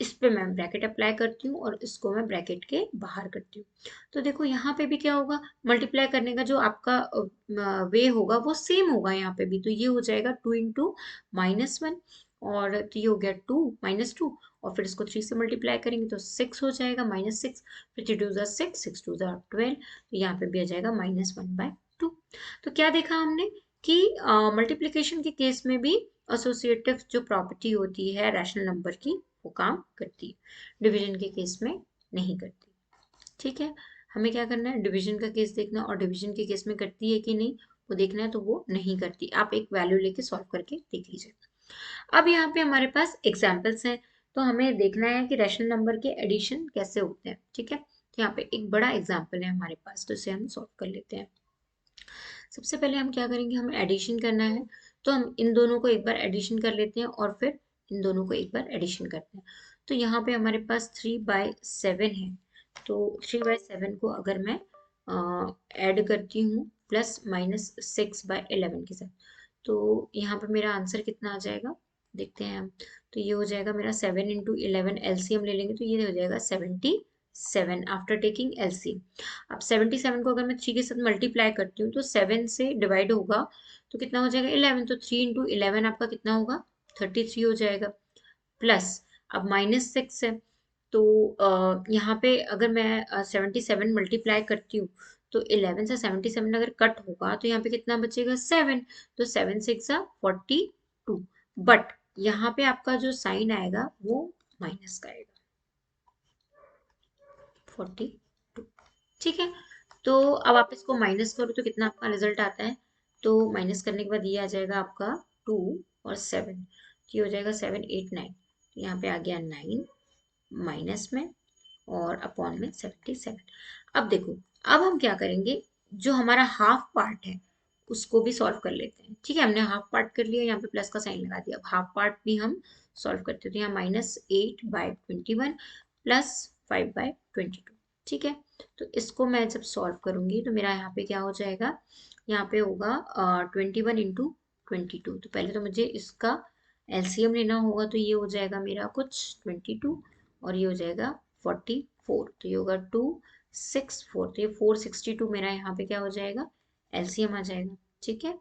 इस पे मैं ब्रैकेट अप्लाई करती हूँ और इसको मैं ब्रैकेट के बाहर करती हूँ। तो देखो यहाँ पे भी क्या होगा, मल्टीप्लाई करने का जो आपका वे होगा वो सेम होगा यहाँ पे भी। तो ये हो जाएगा 2 इंटू -1, और तो ये हो गया 2 -2, और फिर इसको 3 से मल्टीप्लाई करेंगे तो 6 हो जाएगा, -6, फिर 3 2 6, 6 2 12, तो यहाँ पे भी आ जाएगा -1/2। तो क्या देखा हमने कि मल्टीप्लिकेशन के केस में भी एसोसिएटिव जो प्रॉपर्टी होती है रैशनल नंबर की वो काम करती है, डिवीजन के केस में नहीं करती, ठीक है। हमें क्या करना है, डिवीजन का केस देखना, और डिवीजन के केस में करती है कि नहीं वो देखना है। तो वो नहीं करती, आप एक वैल्यू लेके सॉल्व करके देख लीजिए। अब यहाँ पे हमारे पास एग्जाम्पल्स हैं, तो हमें देखना है कि रैशनल नंबर के एडिशन कैसे होते हैं, ठीक है। तो यहाँ पे एक बड़ा एग्जाम्पल है हमारे पास, तो इसे हम सॉल्व कर लेते हैं। सबसे पहले हम क्या करेंगे, हमें एडिशन करना है, तो हम इन दोनों को एक बार एडिशन कर लेते हैं और फिर इन दोनों को एक बार एडिशन करते हैं। तो यहाँ पे हमारे पास 3/7 है, तो 3/7 को अगर मैं ऐड करती हूँ प्लस -6/11 के साथ, तो यहाँ पे मेरा आंसर कितना आ जाएगा, देखते हैं हम। तो ये हो जाएगा मेरा 7 इंटू 11, एलसीएम ले लेंगे तो ये हो जाएगा 77 आफ्टर टेकिंग एलसीएम। अब 77 को अगर मैं 3 के साथ मल्टीप्लाई करती हूँ तो 7 से डिवाइड होगा तो कितना हो जाएगा 11, तो 3 इंटू 11 आपका कितना होगा 33 हो जाएगा, प्लस अब -6 है, तो यहाँ पे अगर मैं 77 मल्टीप्लाई करती हूँ तो 11 से 77 अगर कट होगा तो यहाँ पे कितना बचेगा 7, तो 7 6 42, बट यहाँ पे आपका जो साइन आएगा वो माइनस का आएगा 42, ठीक है। तो अब आप इसको माइनस करो तो कितना आपका रिजल्ट आता है, तो माइनस करने के बाद ये आ जाएगा आपका 2 और 7, ये हो जाएगा 7 8 9, यहाँ पे आ गया 9 माइनस में और अपॉन में 77। अब देखो, अब हम क्या करेंगे, जो हमारा हाफ पार्ट है उसको भी सॉल्व कर लेते हैं। ठीक है, हमने हाफ पार्ट कर लिया, यहाँ पे प्लस का साइन लगा दिया। अब हाफ पार्ट भी हम सॉल्व करते हैं। तो यहाँ -8/21 प्लस 5/22। ठीक है, तो इसको मैं जब सॉल्व करूंगी तो मेरा यहाँ पे क्या हो जाएगा, यहाँ पे होगा 21 × 22। तो पहले तो मुझे इसका एलसीएम लेना होगा, तो ये हो जाएगा मेरा कुछ 22 और ये हो जाएगा 44। तो ये होगा 264। तो ये 462 मेरा यहाँ पे क्या हो जाएगा, एलसीएम आ जाएगा। ठीक है,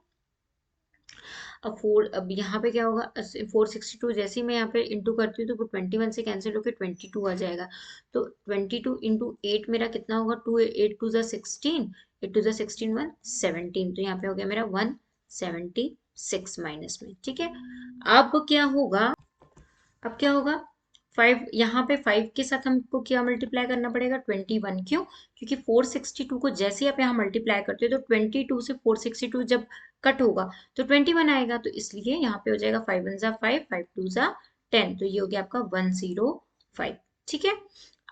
अब यहाँ पे क्या होगा, 462 जैसे ही मैं यहाँ पे इंटू करती हूँ तो वो 21 से कैंसिल होकर 22 आ जाएगा। तो 22 × 8 मेरा कितना होगा, 8 2 16, 8 2 16 117। तो यहाँ पे हो गया मेरा 176 माइनस में। ठीक है, अब क्या होगा, अब क्या होगा, 5 यहाँ पे 5 के साथ हमको क्या मल्टीप्लाई करना पड़ेगा, 21। क्यों, क्योंकि 462 को जैसे ही आप यहाँ मल्टीप्लाई करते हो तो 22 से 462 जब कट होगा तो 21 आएगा। तो इसलिए यहाँ पे हो जाएगा 5 1 ज़ा 5, 5 2 ज़ा 10। तो ये हो गया आपका 105। ठीक है,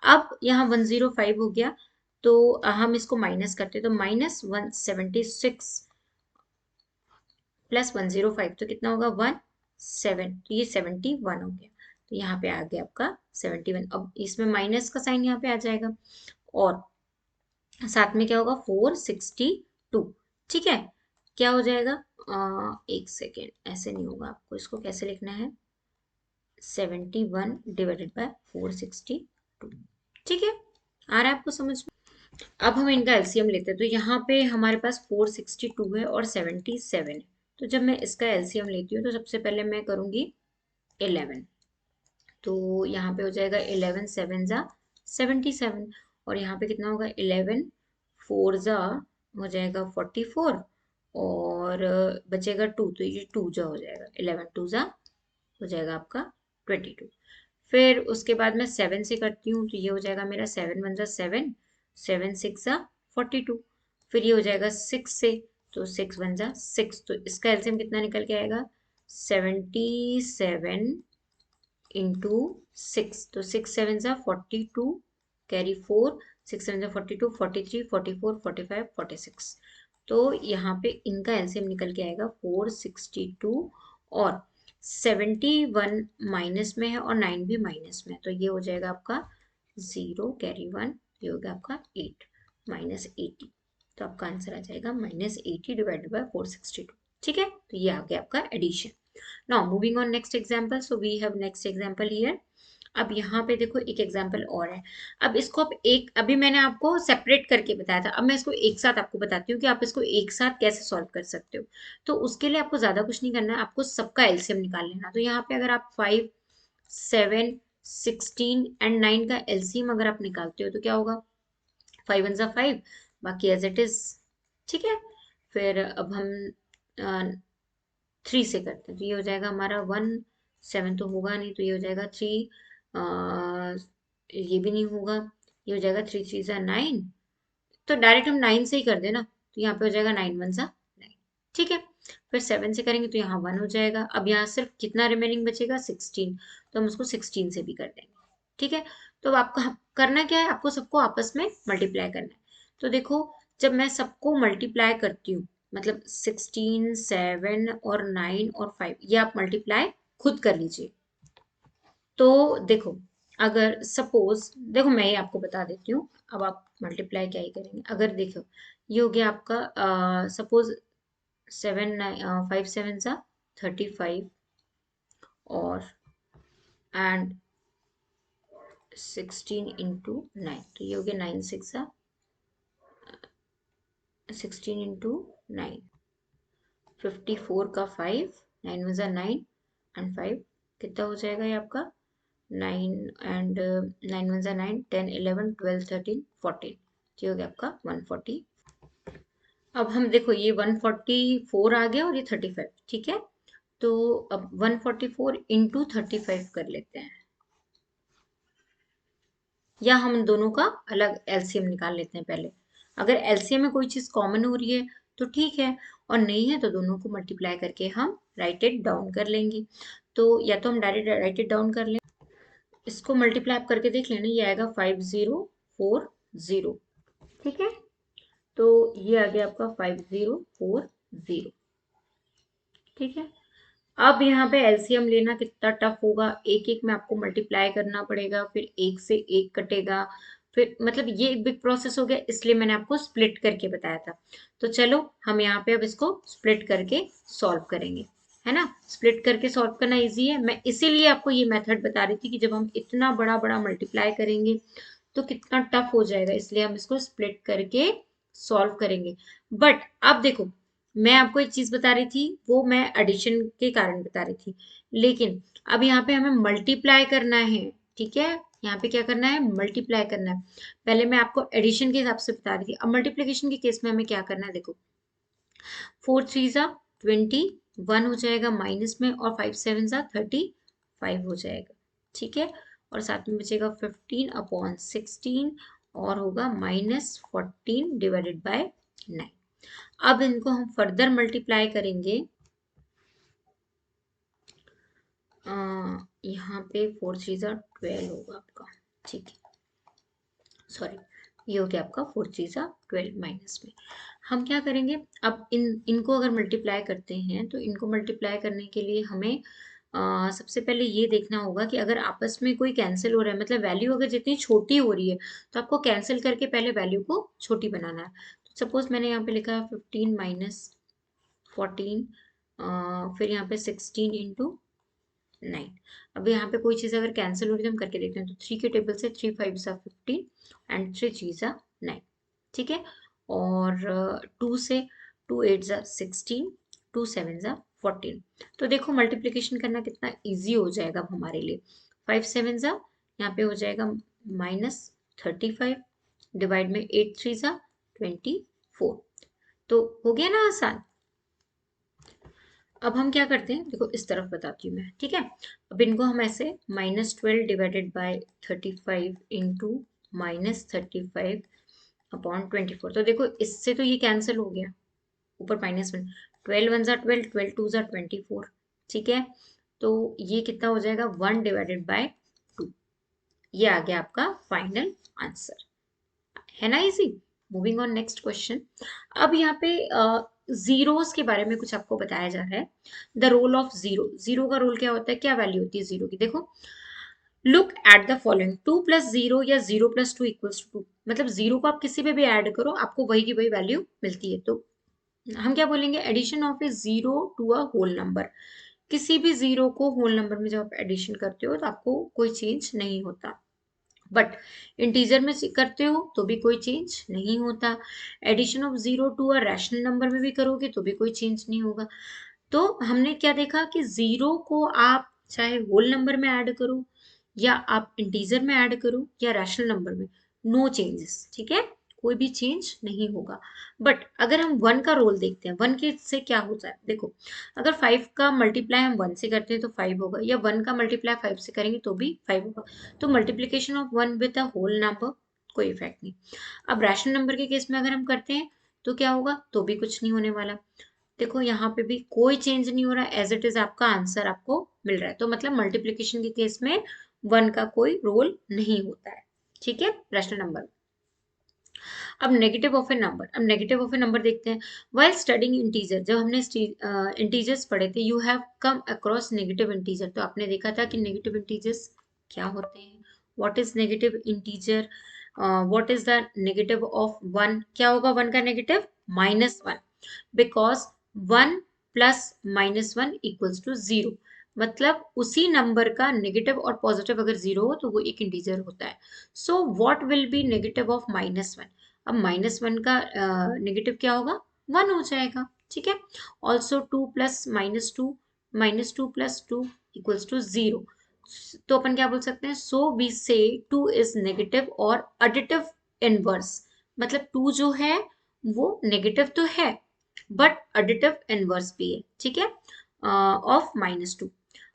अब यहाँ 105 हो गया, तो हम इसको माइनस करते हैं। तो -176 प्लस 105 तो कितना होगा, 17। तो ये 71 हो गया। तो यहाँ पे आ गया आपका 71। अब इसमें माइनस का साइन यहाँ पे आ जाएगा और साथ में क्या होगा, 462। ठीक है, क्या हो जाएगा, एक सेकेंड, ऐसे नहीं होगा, आपको इसको कैसे लिखना है, 71/462। ठीक है, आ रहा है आपको समझ में। अब हम इनका एलसीएम लेते हैं। तो यहाँ पे हमारे पास 462 है और 77 है। तो जब मैं इसका एलसीएम लेती हूँ तो सबसे पहले मैं करूँगी 11। तो यहाँ पे हो जाएगा 11 7 ज़ा 77 और यहाँ पे कितना होगा, 11 4 ज़ा हो जाएगा 44 और बचेगा 2। तो ये 2 जा हो जाएगा, 11 2 ज़ा हो जाएगा आपका 22। फिर उसके बाद मैं 7 से करती हूँ तो ये हो जाएगा मेरा 7 1 ज़ा 7, 7 6 ज़ा 42। फिर ये हो जाएगा 6 से, तो 6 1 ज़ा 6। तो इसका एलसीएम कितना निकल के आएगा, 77 इंटू 6। तो 6 7 ज़ा 42, कैरी 4, 6 7 ज़ा 42, 43 44 45 46। तो यहाँ पे इनका एलसीएम निकल के आएगा 462 और 71 माइनस में है और 9 भी माइनस में है। तो ये हो जाएगा आपका 0 कैरी 1, ये हो गया आपका 8 -80। तो आपका आंसर आ जाएगा -80 डिवाइडेड बाय 462। ठीक है, तो ये आ गया आपका addition. Now moving on next example. So we have next example here. अब यहाँ पे देखो एक एग्जाम्पल और है। अब इसको आप एक, अभी मैंने आपको सेपरेट करके बताया था, अब मैं इसको एक साथ आपको बताती हूँ कि आप इसको एक साथ कैसे सॉल्व कर सकते हो। तो उसके लिए आपको ज्यादा कुछ नहीं करना है, आपको सबका एलसीएम निकाल लेना। तो यहाँ पे अगर आप 5 7 16 एंड 9 का एलसीएम अगर आप निकालते हो तो क्या होगा, 5 1 ज़ा 5, बाकी एज इट इज। ठीक है, फिर अब हम 3 से करते हैं। तो ये हो जाएगा हमारा 1 7 तो होगा नहीं, तो ये हो जाएगा 3, ये भी नहीं होगा, ये हो जाएगा 3 3 ज़ा 9। तो डायरेक्ट हम 9 से ही कर देना, तो यहाँ पे हो जाएगा 9 1 ज़ा 9। ठीक है, फिर 7 से करेंगे तो यहाँ 1 हो जाएगा। अब यहाँ सिर्फ कितना रिमेनिंग बचेगा, 16। तो हम उसको 16 से भी कर देंगे। ठीक है, तो अब आपको करना क्या है, आपको सबको आपस में मल्टीप्लाई करना है। तो देखो, जब मैं सबको मल्टीप्लाई करती हूँ, मतलब 16 7 और 9 और 5, ये आप मल्टीप्लाई खुद कर लीजिए। तो देखो, अगर सपोज, देखो मैं ही आपको बता देती हूँ, अब आप मल्टीप्लाई क्या ही करेंगे। अगर देखो, ये हो गया आपका सपोज 5 7 सा 35 और एंड 16 इंटू 9। तो ये हो गया 9 6 सा 16 इंटू 9, 54 का 5, 9 1 ज़ा 9 एंड 5 कितना हो जाएगा ये आपका 9 एंड 9 1 ज़ा 9, 10 11 12 13 14। ये हो गया आपका 140। अब हम देखो, ये 144 आ गया और ये 35। ठीक है, तो अब 144 इंटू 35 कर लेते हैं, या हम दोनों का अलग एलसीएम निकाल लेते हैं पहले। अगर एलसीएम में कोई चीज कॉमन हो रही है तो ठीक है, और नहीं है तो दोनों को मल्टीप्लाई करके हम राइट इट डाउन कर लेंगे। तो या तो हम डायरेक्ट राइट इट डाउन कर लें, इसको मल्टीप्लाई आप करके देख लेना, ये आएगा 5040। ठीक है, तो ये आ गया आपका 5040। 0। ठीक है, अब यहाँ पे एलसीएम लेना कितना टफ होगा, एक एक में आपको मल्टीप्लाई करना पड़ेगा, फिर एक से एक कटेगा, फिर मतलब ये एक बिग प्रोसेस हो गया, इसलिए मैंने आपको स्प्लिट करके बताया था। तो चलो हम यहाँ पे अब इसको स्प्लिट करके सॉल्व करेंगे, है ना। स्प्लिट करके सॉल्व करना इजी है, मैं इसीलिए आपको ये मेथड बता रही थी कि जब हम इतना बड़ा बड़ा मल्टीप्लाई करेंगे तो कितना टफ हो जाएगा, इसलिए हम इसको स्प्लिट करके सॉल्व करेंगे। बट अब देखो, मैं आपको एक चीज बता रही थी, वो मैं एडिशन के कारण बता रही थी, लेकिन अब यहाँ पे हमें मल्टीप्लाई करना है। ठीक है, यहाँ पे क्या करना है, मल्टीप्लाई करना है। पहले मैं आपको एडिशन के हिसाब से बता रही थी, अब मल्टीप्लिकेशन के केस में हमें क्या करना है, देखो 4 3 जा 21 हो जाएगा माइनस में, और 5 7 जा 35 हो जाएगा। ठीक है, और साथ में बचेगा 15/16 और होगा -14 डिवाइडेड बाय 9। अब इनको हम फर्दर मल्टीप्लाई करेंगे, यहाँ पे 4 3 जा 12 होगा आपका। ठीक है, सॉरी, ये हो गया आपका 4 3 जा 12 माइनस में। हम क्या करेंगे, अब इनको अगर मल्टीप्लाई करते हैं तो इनको मल्टीप्लाई करने के लिए हमें सबसे पहले ये देखना होगा कि अगर आपस में कोई कैंसिल हो रहा है, मतलब वैल्यू अगर जितनी छोटी हो रही है तो आपको कैंसिल करके पहले वैल्यू को छोटी बनाना है। तो सपोज मैंने यहाँ पे लिखा है 15 माइनस 14, फिर यहाँ पे 16 इंटू 9। अब यहाँ पे कोई चीज़ अगर कैंसिल हो रही है तो हम करके देखते हैं, तो 3 के टेबल से 3 5 सा 15 एंड 3 3 सा 9। ठीक है, और 2 से 2 8 सा 16, 2 7 सा 14। तो देखो मल्टीप्लिकेशन करना कितना इजी हो जाएगा अब हमारे लिए। 5 7 सा यहाँ पे हो जाएगा -35, डिवाइड में 8 3 सा 24। तो हो गया ना आसान। अब हम क्या करते हैं, देखो इस तरफ बताती हूँ मैं। ठीक है, अब इनको हम ऐसे -12 डिवाइडेड बाय 35 इंटू -35/24। तो देखो इससे तो ये कैंसिल हो गया, ऊपर -1, 12 1 ज़ा 12, 12 2 ज़ा 24। ठीक है, तो ये कितना हो जाएगा, 1 डिवाइडेड बाय 2। ये आ गया आपका फाइनल आंसर, है ना easy. Moving on next question. अब यहाँ पे जीरोस के बारे में कुछ आपको बताया जा रहा है। The role of zero, zero का रोल क्या होता है, क्या वैल्यू होती है जीरो की। देखो लुक एट द फॉलोइंग, 2 + 0 या 0 + 2 = 2। मतलब जीरो को आप किसी पे भी ऐड करो आपको वही की वही वैल्यू मिलती है। तो हम क्या बोलेंगे, addition of a zero to a whole number. किसी भी जीरो को होल नंबर में जब आप एडिशन करते हो तो आपको कोई चेंज नहीं होता, बट इंटीजर में करते हो तो भी कोई चेंज नहीं होता। Addition of zero to a rational number में भी करोगे तो भी कोई चेंज नहीं होगा। तो हमने क्या देखा कि जीरो को आप चाहे होल नंबर में ऐड करो या आप इंटीजर में ऐड करो या रैशनल नंबर में, नो चेंजेस। ठीक है, कोई भी चेंज नहीं होगा। बट अगर हम वन का रोल देखते हैं, वन के से क्या होता है, देखो अगर 5 का मल्टीप्लाई हम 1 से करते हैं तो 5 होगा, या 1 का मल्टीप्लाई 5 से करेंगे तो भी 5 होगा। तो multiplication of 1 with a whole number, कोई इफेक्ट नहीं। अब रैशनल नंबर के केस में अगर हम करते हैं तो क्या होगा, तो भी कुछ नहीं होने वाला। देखो यहाँ पे भी कोई चेंज नहीं हो रहा है, एज इट इज आपका आंसर आपको मिल रहा है। तो मतलब मल्टीप्लिकेशन के केस में 1 का कोई रोल नहीं होता है। ठीक है, रैशनल नंबर। अब नेगेटिव ऑफ ए नंबर, अब नेगेटिव ऑफ ए नंबर देखते हैं। वाइल स्टडिंग इंटीजर, जब हमने इंटीजर्स पढ़े थे, you have come across negative integer, तो आपने देखा था कि नेगेटिव इंटीजर्स क्या होते हैं। What is negative integer, what is the negative of 1, क्या होगा 1 का नेगेटिव, -1, बिकॉज 1 + -1 = 0। मतलब उसी नंबर का नेगेटिव और पॉजिटिव अगर जीरो हो तो वो एक इंटीजर होता है। So what will be negative of -1, अब -1 का नेगेटिव क्या होगा, 1 हो जाएगा। ठीक है, ऑल्सो 2 + -2, -2 + 2 = 0। तो अपन क्या बोल सकते हैं, सो वी से 2 इज नेगेटिव और एडिटिव इनवर्स। मतलब 2 जो है वो नेगेटिव तो है बट एडिटिव इनवर्स भी है। ठीक है, of -2,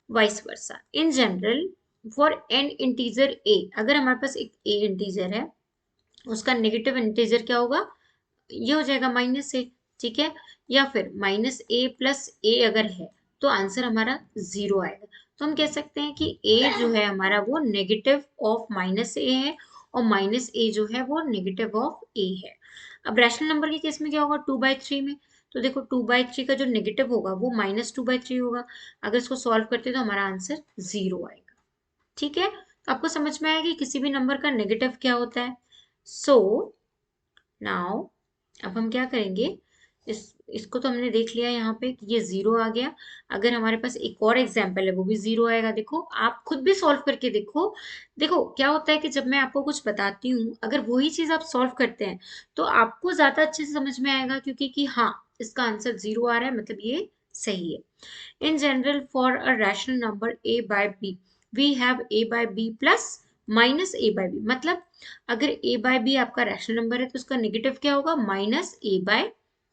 vice versa. In general for an integer a, अगर हमारे पास एक ए इंटीजर है, उसका नेगेटिव इंटीजर क्या होगा, ये हो जाएगा -a। ठीक है, या फिर -a + a अगर है तो आंसर हमारा 0 आएगा। तो हम कह सकते हैं कि a जो है हमारा वो नेगेटिव ऑफ -a है और -a जो है वो नेगेटिव ऑफ a है। अब रैशनल नंबर के केस में क्या होगा, 2/3 में, तो देखो 2/3 का जो नेगेटिव होगा वो -2/3 होगा। अगर इसको सॉल्व करते तो हमारा आंसर 0 आएगा। ठीक है, तो आपको समझ में आया कि किसी भी नंबर का नेगेटिव क्या होता है। सो नाउ अब हम क्या करेंगे, इसको तो हमने देख लिया यहाँ पे कि ये 0 आ गया। अगर हमारे पास एक और एग्जाम्पल है वो भी 0 आएगा। देखो आप खुद भी सॉल्व करके देखो। देखो क्या होता है कि जब मैं आपको कुछ बताती हूँ, अगर वही चीज आप सॉल्व करते हैं तो आपको ज्यादा अच्छे से समझ में आएगा, क्योंकि कि हाँ इसका आंसर 0 आ रहा है, मतलब ये सही है। In general for a rational number a by b we have a by b plus minus a by b। मतलब अगर a by b आपका रैशनल नंबर है तो उसका नेगेटिव क्या होगा,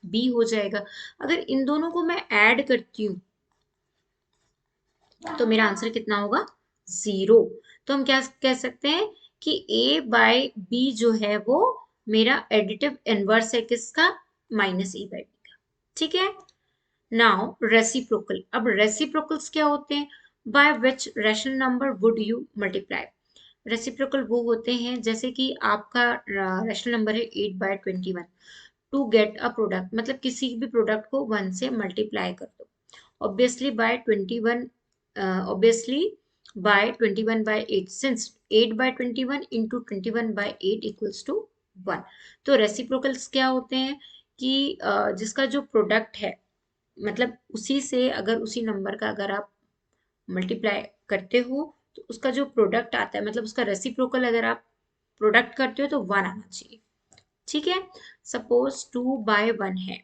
-a/b हो जाएगा। अगर इन दोनों को मैं ऐड करती हूँ तो मेरा आंसर कितना होगा, 0। तो हम क्या कह सकते हैं कि a/b जो है वो मेरा एडिटिव इनवर्स है, किसका, -a/b का। ठीक है, नाउ रेसिप्रोकल। अब रेसिप्रोकल्स क्या होते हैं, by which rational number would you multiply. Reciprocal वो होते हैं जैसे कि आपका रैशनल नंबर है 8/21, टू गेट अ प्रोडक्ट, मतलब किसी भी प्रोडक्ट को 1 से मल्टीप्लाई कर दो। Obviously by 21, obviously by 21/8, since 8/21 into 21/8 equals to 1। तो रेसिप्रोकल्स क्या होते हैं कि जिसका जो प्रोडक्ट है, मतलब उसी से अगर उसी नंबर का अगर आप मल्टीप्लाई करते हो तो उसका जो प्रोडक्ट आता है, मतलब उसका रेसिप्रोकल अगर आप प्रोडक्ट करते हो तो 1 आना चाहिए। ठीक है, सपोज 2/1 है,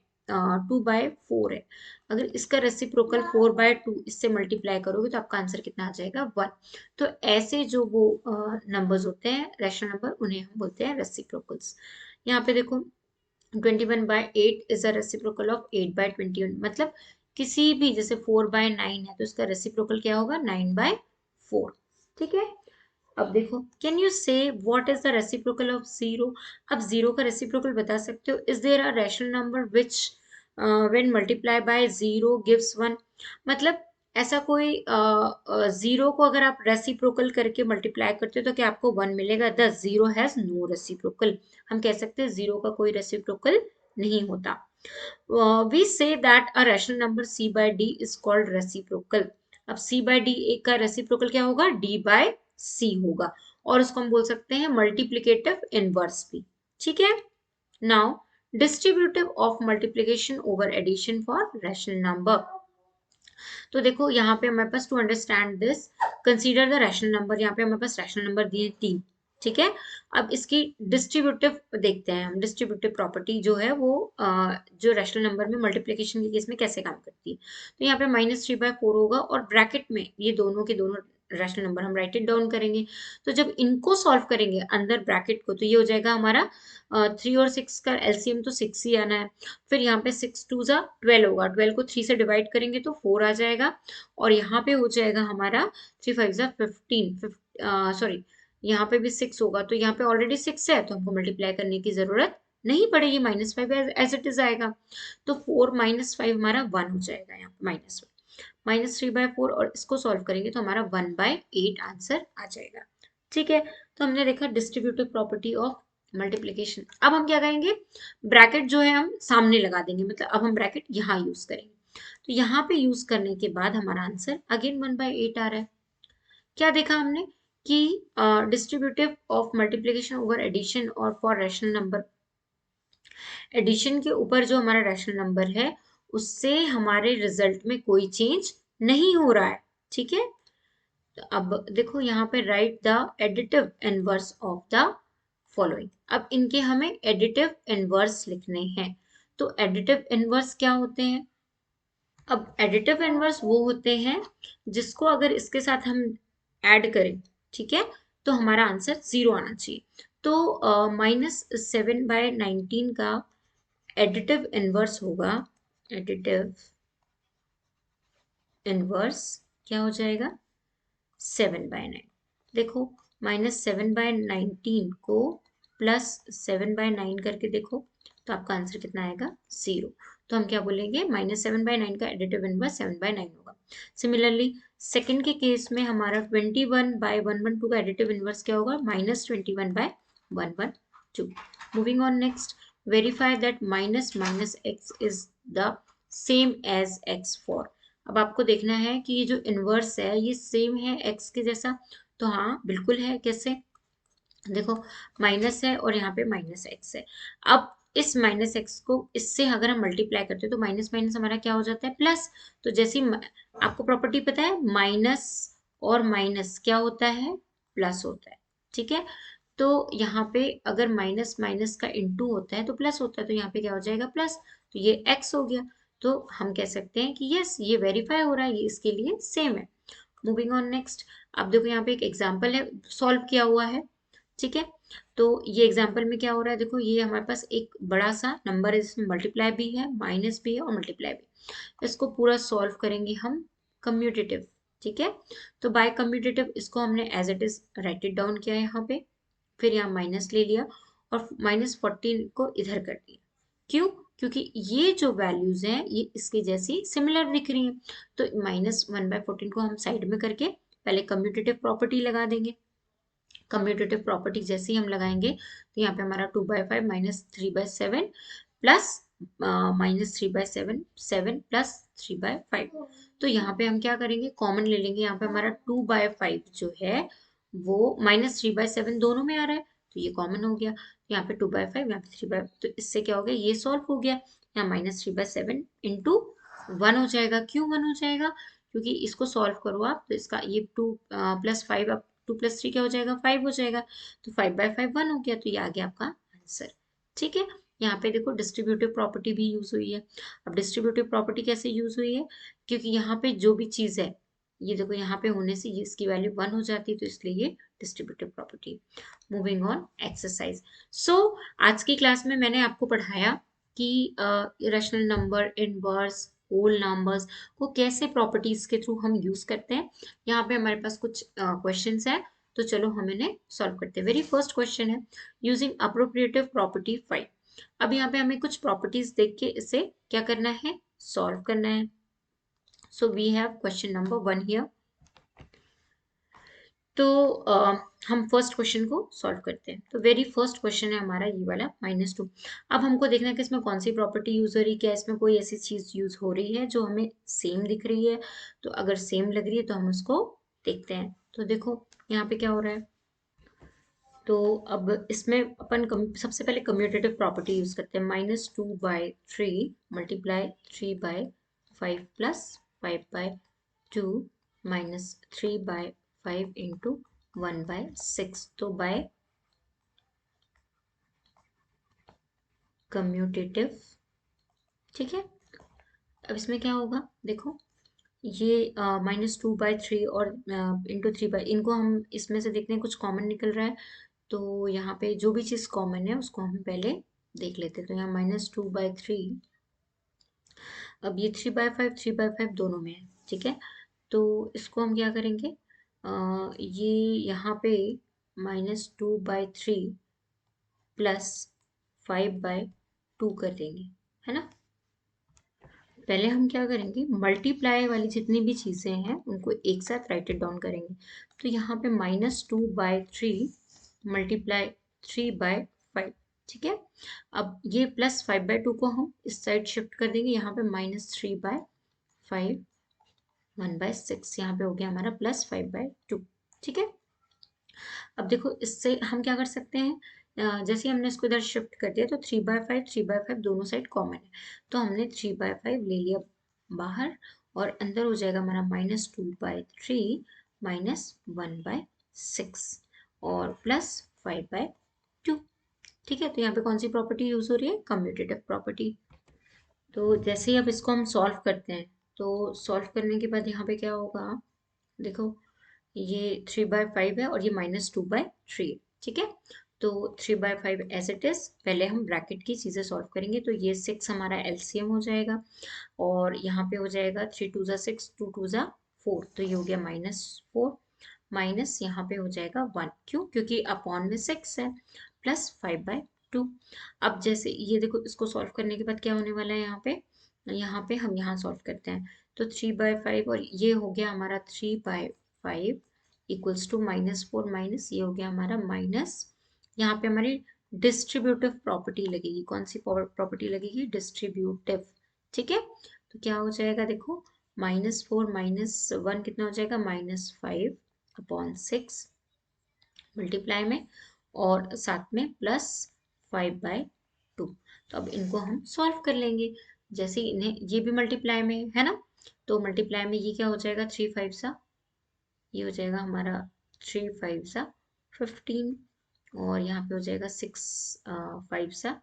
2/4 है, अगर इसका रेसिप्रोकल 4/2 इससे मल्टीप्लाई करोगे तो आपका आंसर कितना आ जाएगा, 1। तो ऐसे जो वो नंबर्स होते हैं रैशनल नंबर, उन्हें हम बोलते हैं रेसिप्रोकल्स। यहाँ पे देखो 21/8 इज अ रेसिप्रोकल ऑफ 8/21, मतलब किसी भी, जैसे 4/9 है तो इसका रेसिप्रोकल क्या होगा, 9/4। ठीक है, अब देखो can you say what is the reciprocal of 0। अब 0 का रेसिप्रोकल बता सकते हो, is there a rational number which when multiply by 0 gives 1। मतलब ऐसा कोई 0 को अगर आप रेसिप्रोकल करके मल्टीप्लाई करते हो तो क्या आपको 1 मिलेगा, द 0 हैज नो रेसिप्रोकल। हम कह सकते हैं 0 का कोई रेसिप्रोकल नहीं होता। We say that a rational number c/d is called reciprocal. अब c/d एक का रेसिप्रोकल क्या होगा, d/c होगा, और उसको हम बोल सकते हैं मल्टीप्लिकेटिव इनवर्स भी। ठीक है, now distributive of multiplication over addition for rational number. तो देखो यहाँ पे हमारे पास, to understand this consider the rational number, यहाँ पे हमारे पास रैशनल नंबर दिए 3। ठीक है, अब इसकी डिस्ट्रीब्यूटिव देखते हैं हम। डिस्ट्रीब्यूटिव प्रॉपर्टी जो है वो जो रैशनल नंबर में मल्टीप्लिकेशन के केस में कैसे काम करती है। तो यहाँ पे -3/4 होगा और ब्रैकेट में ये दोनों के दोनों रैशनल नंबर हम राइट इट डाउन करेंगे। तो जब इनको सॉल्व करेंगे अंदर ब्रैकेट को, तो ये हो जाएगा हमारा 3 और 6 का एलसीएम तो 6 ही आना है। फिर यहाँ पे 6 2 जा 12 होगा, 12 को 3 से डिवाइड करेंगे तो 4 आ जाएगा। और यहाँ पे हो जाएगा हमारा 3 5 जा 15, सॉरी यहाँ पे भी 6 होगा, तो यहाँ पे ऑलरेडी 6 है तो हमको मल्टीप्लाई करने की जरूरत नहीं पड़ेगी, -5 एज इट इज आएगा। तो 4 -5 हमारा 1 हो जाएगा, यहाँ पे -3/4, और इसको सॉल्व करेंगे तो हमारा 1/8 आंसर आ जाएगा। ठीक है, तो हमने देखा डिस्ट्रीब्यूटिव प्रॉपर्टी ऑफ मल्टीप्लिकेशन। अब हम क्या करेंगे, ब्रैकेट जो है हम सामने लगा देंगे, मतलब अब हम ब्रैकेट यहाँ यूज करेंगे। तो यहाँ पे यूज करने के बाद हमारा आंसर अगेन 1/8 आ रहा है। क्या देखा हमने कि distributive of multiplication over addition और फॉर रैशनल नंबर, एडिशन के ऊपर जो हमारा रैशनल नंबर है उससे हमारे रिजल्ट में कोई चेंज नहीं हो रहा है। ठीक है, तो अब देखो यहाँ पे right the additive inverse of the following. अब इनके हमें एडिटिव इनवर्स लिखने हैं। तो एडिटिव इनवर्स क्या होते हैं, अब एडिटिव इनवर्स वो होते हैं जिसको अगर इसके साथ हम ऐड करें, ठीक है, तो हमारा आंसर 0 आना चाहिए। तो -7/19 का एडिटिव इनवर्स होगा, एडिटिव इनवर्स क्या हो जाएगा, 7/9। देखो -7/19 को +7/9 करके देखो तो आपका आंसर कितना आएगा, 0। तो हम क्या बोलेंगे, -7/9 का एडिटिव इनवर्स 7/9 होगा। सिमिलरली सेकंड के केस में हमारा 21/112 का एडिटिव इनवर्स क्या होगा, -21/112। Moving on next, verify that minus minus X is the same as X for. अब आपको देखना है कि ये जो इनवर्स है ये सेम है एक्स के जैसा, तो हाँ बिल्कुल है। कैसे? देखो, माइनस है और यहाँ पे माइनस एक्स है। अब इस माइनस एक्स को इससे अगर हम मल्टीप्लाई करते हैं तो माइनस माइनस हमारा क्या हो जाता है? प्लस। तो जैसे आपको प्रॉपर्टी पता है, माइनस और माइनस क्या होता है? प्लस होता है। ठीक है, तो यहाँ पे अगर माइनस माइनस का इंटू होता है तो प्लस होता है, तो यहाँ पे क्या हो जाएगा? प्लस। तो ये एक्स हो गया। तो हम कह सकते हैं कि यस, ये वेरीफाई हो रहा है, ये इसके लिए सेम है। Moving on next. अब देखो यहाँ पे एक एग्जाम्पल है, सॉल्व किया हुआ है। ठीक है, तो ये एग्जाम्पल में क्या हो रहा है? देखो, ये हमारे पास एक बड़ा सा नंबर है जिसमें मल्टीप्लाई भी है, माइनस भी है और मल्टीप्लाई भी। इसको पूरा सॉल्व करेंगे हम कम्यूटेटिव। ठीक है, तो बाय कम्यूटेटिव इसको हमने as it is write it down किया है यहाँ पे, फिर यहाँ माइनस ले लिया और -14 को इधर कर दिया। क्यों? क्योंकि ये जो वैल्यूज हैं ये इसके जैसी सिमिलर दिख रही हैं। तो -1/14 को हम साइड में करके पहले कम्यूटेटिव प्रॉपर्टी लगा देंगे। कम्यूटेटिव प्रॉपर्टी जैसे ही हम लगाएंगे तो यहाँ पे हमारा 2/5 -3/7 प्लस -3/7 7 प्लस 3/5। तो यहाँ पे हम क्या करेंगे? कॉमन ले लेंगे। यहाँ पे हमारा 2/5 जो है वो -3/7 दोनों में आ रहा है, तो ये कॉमन हो गया। यहाँ पे 2/5, यहाँ पे 3/5, तो इससे क्या हो गया? ये सॉल्व हो गया। यहाँ -3/7 इंटू 1 हो जाएगा। क्यों 1 हो जाएगा? क्योंकि इसको सॉल्व करो आप तो इसका ये 2 + 5, अब 2 + 3 क्या हो जाएगा? 5 हो जाएगा। तो 5/5 1 हो गया, तो ये आ गया आपका आंसर। ठीक है, यहाँ पे देखो डिस्ट्रीब्यूटिव प्रॉपर्टी भी यूज हुई है। अब डिस्ट्रीब्यूटिव प्रॉपर्टी कैसे यूज हुई है? क्योंकि यहाँ पे जो भी चीज है, ये देखो यहाँ पे होने से ये इसकी वैल्यू 1 हो जाती है, तो इसलिए ये distributive property. Moving on exercise. So आज की क्लास में मैंने आपको पढ़ाया कि irrational number, inverse, whole numbers को कैसे प्रॉपर्टीज के थ्रू हम यूज करते हैं। यहाँ पे हमारे पास कुछ क्वेश्चंस है, तो चलो हम इन्हें सॉल्व करते हैं। वेरी फर्स्ट क्वेश्चन है, यूजिंग अप्रोप्रिएटिव प्रॉपर्टी 5। अब यहाँ पे हमें कुछ प्रॉपर्टीज देख के इसे क्या करना है? सॉल्व करना है। So we have question number 1 here. तो हम फर्स्ट क्वेश्चन को सॉल्व करते हैं। तो वेरी फर्स्ट क्वेश्चन है हमारा ये वाला -2। अब हमको देखना है कि इसमें कौन सी प्रॉपर्टी यूज हो रही है, क्या इसमें कोई ऐसी चीज यूज हो रही है जो हमें सेम दिख रही है। तो अगर सेम लग रही है तो हम उसको देखते हैं। तो देखो यहाँ पे क्या हो रहा है। तो अब इसमें अपन सबसे पहले कम्यूटेटिव प्रॉपर्टी यूज करते हैं। -2/3 मल्टीप्लाई 3/5 प्लस 5/2 -3/5 इंटू 1/6। तो बाय कम्यूटेटिव। ठीक है, अब इसमें क्या होगा? देखो, ये -2/3 और ×3 इनको हम इसमें से देखते हैं कुछ कॉमन निकल रहा है। तो यहाँ पे जो भी चीज़ कॉमन है उसको हम पहले देख लेते हैं। तो यहाँ -2/3, अब ये 3/5 दोनों में है। ठीक है, तो इसको हम क्या करेंगे? ये यहाँ पे -2/3 प्लस 5/2 कर देंगे, है ना। पहले हम क्या करेंगे? मल्टीप्लाई वाली जितनी भी चीज़ें हैं उनको एक साथ राइट इट डाउन करेंगे। तो यहाँ पे -2/3 मल्टीप्लाई 3/5। ठीक है, अब ये +5/2 को हम इस साइड शिफ्ट कर देंगे। यहाँ पे -3/5 1/6, यहाँ पे हो गया हमारा +5/2। ठीक है, अब देखो इससे हम क्या कर सकते हैं? जैसे ही हमने इसको इधर शिफ्ट कर दिया तो 3/5 दोनों साइड कॉमन है, तो हमने 3/5 ले लिया बाहर और अंदर हो जाएगा हमारा -2/3 -1/6 और +5/2। ठीक है, तो यहाँ पे कौन सी प्रॉपर्टी यूज हो रही है? Commutative property. तो जैसे ही अब इसको हम सॉल्व करते हैं, तो सॉल्व करने के बाद यहाँ पे क्या होगा? देखो, ये 3/5 है और ये -2/3। ठीक है, तो 3/5 एज इट इज। पहले हम ब्रैकेट की चीज़ें सॉल्व करेंगे। तो ये 6 हमारा एलसीएम हो जाएगा और यहाँ पे हो जाएगा 3×2 = 6, 2×2 = 4, तो ये हो गया -4 माइनस यहाँ पे हो जाएगा 1। क्यों? क्योंकि अपॉन में 6 है, प्लस 5/2। अब जैसे ये देखो, इसको सॉल्व करने के बाद क्या होने वाला है? यहाँ पे हम यहाँ सॉल्व करते हैं। तो 3/5 और ये हो गया हमारा 3/5 इक्वल्स टू -4 माइनस ये हो गया हमारा माइनस, यहाँ पे हमारी डिस्ट्रीब्यूटिव प्रॉपर्टी लगेगी। कौन सी प्रॉपर्टी लगेगी? डिस्ट्रीब्यूटिव। ठीक है, तो क्या हो जाएगा देखो, -4 -1 कितना हो जाएगा? -5/6 मल्टीप्लाई में, और साथ में +5/2। तो अब इनको हम सॉल्व कर लेंगे। जैसे इन्हें, ये भी मल्टीप्लाई में है ना, तो मल्टीप्लाई में ये क्या हो जाएगा? 3 5 सा, ये हो जाएगा हमारा 3 5 सा 15, और यहाँ पे हो जाएगा 6 5 सा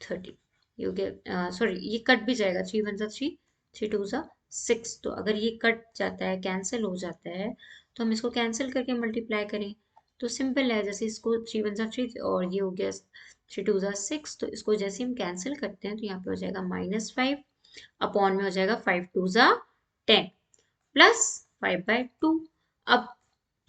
30। ये हो गया, सॉरी ये कट भी जाएगा, 3 1 सा 3, 3 2 सा 6। तो अगर ये कट जाता है, कैंसिल हो जाता है, तो हम इसको कैंसिल करके मल्टीप्लाई करें तो सिंपल है। जैसे इसको 3 1 सा 3, और ये हो गया 3 2 सा 6, तो इसको जैसे हम कैंसिल करते हैं तो यहाँ पे हो जाएगा -5, अपॉन में हो जाएगा 5 2 सा 10 प्लस 5/2। अब